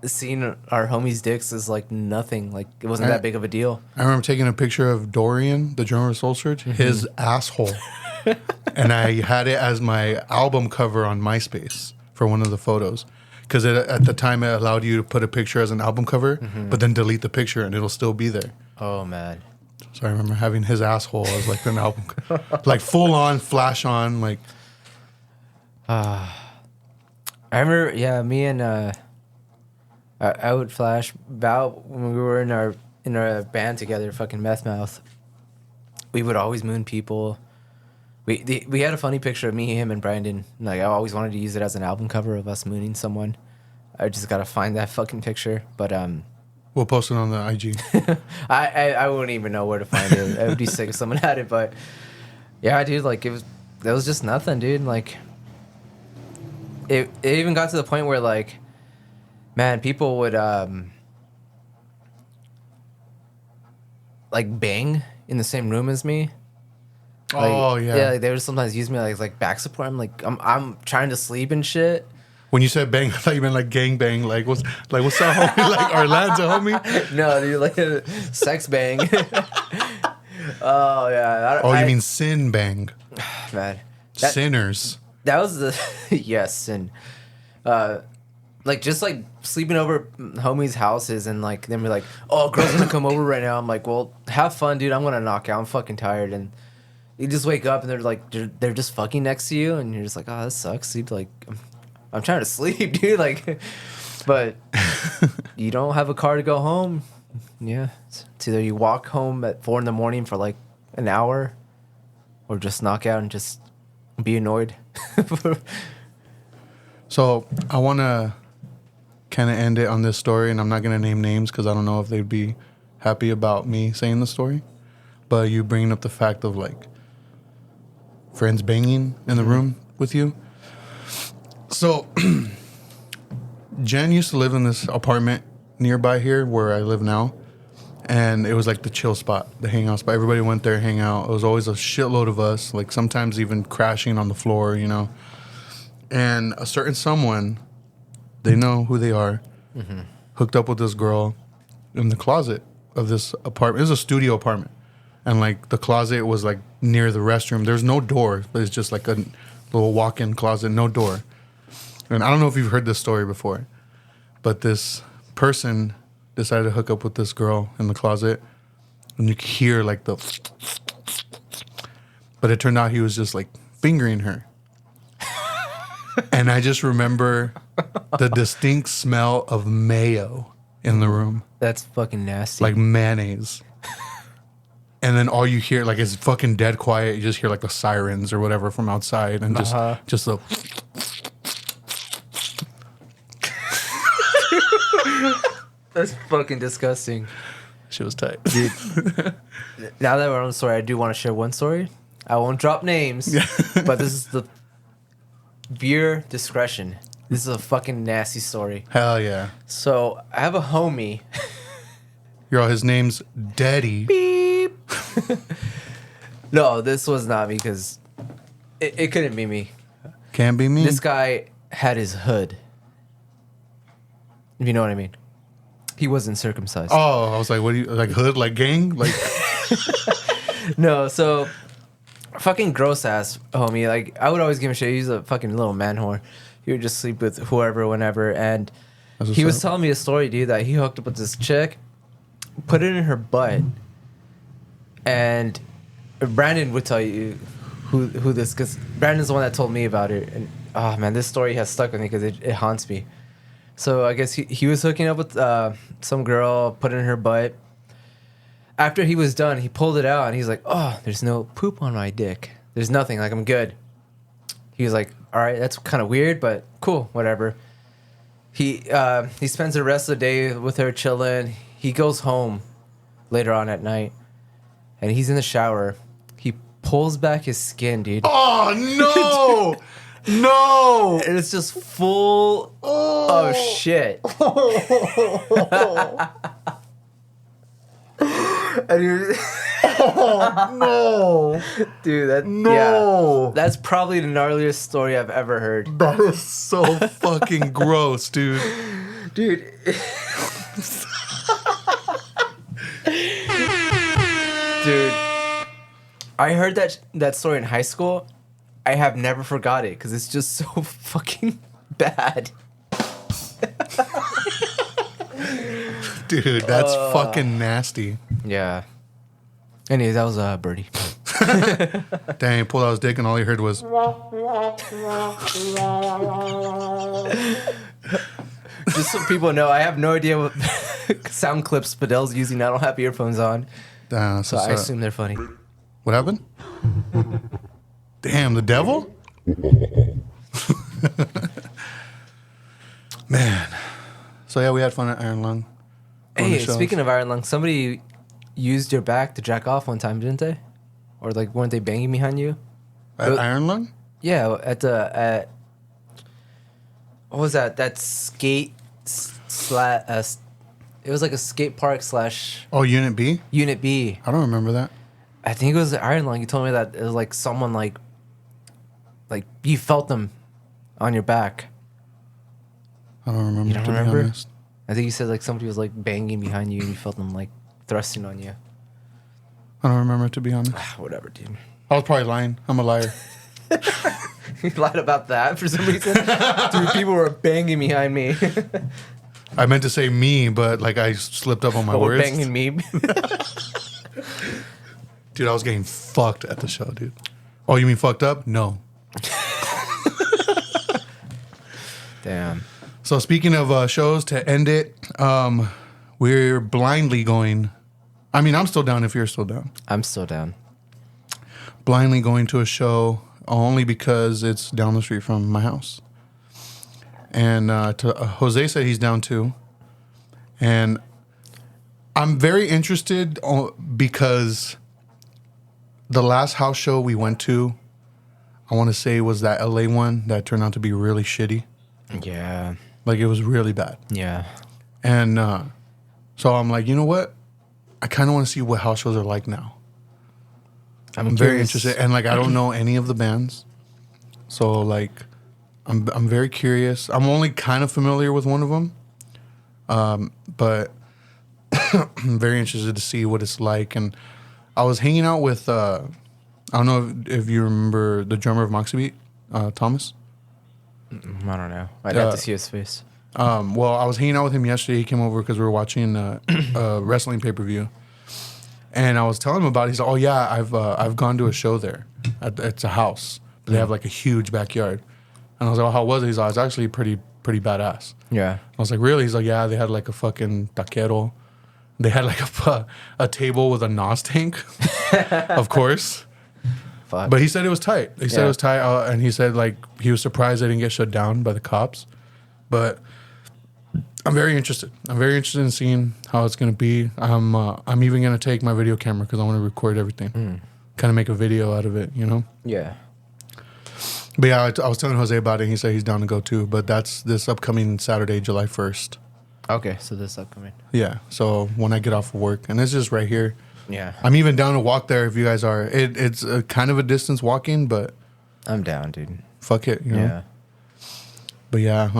Seeing our homies' dicks is like nothing. Like it wasn't that big of a deal. I remember taking a picture of Dorian, the drummer of Soul Search, his asshole, and I had it as my album cover on MySpace for one of the photos, because at the time it allowed you to put a picture as an album cover, but then delete the picture and it'll still be there. Oh man! So I remember having his asshole as like an album, like full on, flash on, like. I remember, yeah, me and. I would flash about when we were in our band together, fucking Meth Mouth. We would always moon people. We had a funny picture of me, him, and Brandon. Like I always wanted to use it as an album cover of us mooning someone. I just gotta find that fucking picture. But we'll post it on the IG. I wouldn't even know where to find it. It would be sick if someone had it. But yeah, dude, like that was just nothing, dude. Like it even got to the point where like. Man, people would like bang in the same room as me. Like, oh yeah, yeah. Like, they would sometimes use me like back support. I'm trying to sleep and shit. When you said bang, I thought you meant like gang bang. Like what's up, homie? Like Orlando, homie? No, dude, like a sex bang. Oh yeah. You mean sin bang? Man, sinners. That was the yes sin. Like just like sleeping over homies' houses and like then we're like, oh, girls gonna come over right now. I'm like, well, have fun, dude. I'm gonna knock out. I'm fucking tired. And you just wake up and they're like, they're just fucking next to you, and you're just like, oh, that sucks. Sleep like, I'm trying to sleep, dude. Like, but you don't have a car to go home. Yeah, it's either you walk home at 4 a.m. for like an hour, or just knock out and just be annoyed. So I wanna kind of end it on this story, and I'm not going to name names because I don't know if they'd be happy about me saying the story, but you bringing up the fact of like friends banging in the room with you. So Jen used to live in this apartment nearby here where I live now, and it was like the chill spot, the hangout spot. Everybody went there, hang out. It was always a shitload of us, like sometimes even crashing on the floor, you know. And a certain someone They know who they are. Mm-hmm. Hooked up with this girl in the closet of this apartment. It was a studio apartment. And, like, the closet was, like, near the restroom. There's no door, but it's just, like, a little walk-in closet, no door. And I don't know if you've heard this story before, but this person decided to hook up with this girl in the closet. And you could hear, like, the... But it turned out he was just, like, fingering her. And I just remember the distinct smell of mayo in the room. That's fucking nasty. Like mayonnaise. And then all you hear, like, it's fucking dead quiet. You just hear, like, the sirens or whatever from outside. And just the... That's fucking disgusting. Shit was tight. Dude, now that we're on the story, I do want to share one story. I won't drop names, but this is the viewer discretion. This is a fucking nasty story. Hell yeah. So I have a homie. Yo, his name's Daddy. Beep. No, this was not me because it couldn't be me. Can't be me. This guy had his hood. If you know what I mean. He wasn't circumcised. Oh, I was like, what do you, like, hood, like gang? Like, No, so fucking gross ass homie. Like, I would always give him shit. He's a fucking little man whore. He would just sleep with whoever, whenever. And he was telling me a story, dude, that he hooked up with this chick, put it in her butt. And Brandon would tell you who this, because Brandon's the one that told me about it. And oh man, this story has stuck with me because it haunts me. So I guess he was hooking up with some girl, put it in her butt. After he was done, he pulled it out and he's like, oh, there's no poop on my dick. There's nothing. Like, I'm good. He was like, all right, that's kind of weird, but cool, whatever. He spends the rest of the day with her chilling. He goes home later on at night and he's in the shower. He pulls back his skin, dude. oh, no! No! And it's just full of shit. And no! Dude, No! Yeah, that's probably the gnarliest story I've ever heard. That is so fucking gross, dude. Dude. Dude, I heard that story in high school. I have never forgot it because it's just so fucking bad. Dude, that's fucking nasty. Yeah. Anyways, that was Birdie. Dang, he pulled out his dick and all he heard was... Just so people know, I have no idea what sound clips Fidel's using. I don't have earphones on. So I assume they're funny. What happened? Damn, the devil? Man. So yeah, we had fun at Iron Lung. Hey, speaking of Iron Lung, somebody used your back to jack off one time, didn't they? Or like, weren't they banging behind you? At Iron Lung? Yeah, at what was that? That skate it was like a skate park / Oh, Unit B? Unit B. I don't remember that. I think it was Iron Lung. You told me that it was like someone like you felt them on your back. I don't remember. You don't remember? I think you said like somebody was like banging behind you and you felt them like thrusting on you. I don't remember, to be honest. Whatever, dude. I was probably lying. I'm a liar. You lied about that for some reason. 3 people were banging behind me. I meant to say me, but like I slipped up on my words. Banging me. Dude, I was getting fucked at the show, dude. Oh, you mean fucked up? No. Damn. So speaking of shows, to end it, we're blindly going. I mean, I'm still down if you're still down. I'm still down. Blindly going to a show only because it's down the street from my house. And Jose said he's down too. And I'm very interested because the last house show we went to, I want to say was that LA one that turned out to be really shitty. Yeah. Like, it was really bad. Yeah. And so I'm like, you know what? I kind of want to see what house shows are like now. I'm very interested. And, like, I don't know any of the bands. So, like, I'm very curious. I'm only kind of familiar with one of them, but I'm very interested to see what it's like. And I was hanging out with I don't know if you remember the drummer of Moxie Beat, Thomas. I don't know. I'd have to see his face. Well, I was hanging out with him yesterday. He came over because we were watching a wrestling pay-per-view, and I was telling him about it. He's like, "Oh yeah, I've gone to a show there. It's a house. They have like a huge backyard." And I was like, "Oh, how was it?" He's like, "It's actually pretty badass." Yeah. I was like, "Really?" He's like, "Yeah, they had like a fucking taquero. They had like a table with a NOS tank, of course." Fuck. But he said it was tight. He said it was tight, and he said like he was surprised they didn't get shut down by the cops. But I'm very interested. I'm very interested in seeing how it's gonna be. I'm even gonna take my video camera because I want to record everything, kind of make a video out of it, you know. Yeah. But yeah, I was telling Jose about it. And he said he's down to go too. But that's this upcoming Saturday, July 1st. Okay, so this upcoming. Yeah. So when I get off of work, and it's just right here. Yeah. I'm even down to walk there if you guys are. It's a kind of a distance walking, but I'm down, dude. fuck it, you know. Yeah. But yeah,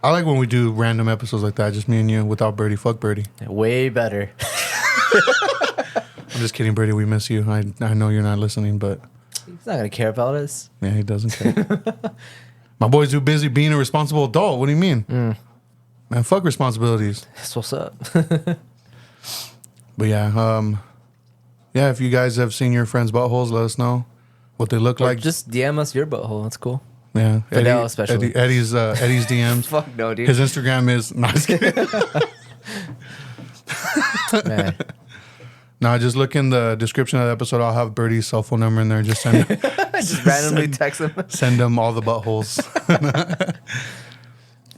I like when we do random episodes like that, just me and you, without Birdie. Fuck Birdie. Way better. I'm just kidding, Birdie. We miss you. I know you're not listening, but He's not gonna care about us. yeah, he doesn't care. My boy's too busy being a responsible adult. What do you mean? Man, fuck responsibilities. That's what's up. But yeah, yeah. If you guys have seen your friends' buttholes, let us know what they look Or like. just DM us your butthole. That's cool. Yeah, Fidel especially. Eddie's DMs. Fuck no, dude. His Instagram is not. Man. No, just look in the description of the episode. I'll have Birdie's cell phone number in there. Just send Just randomly text him. send him all the buttholes.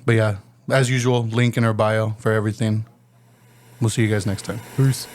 But yeah, as usual, link in our bio for everything. We'll see you guys next time. Peace.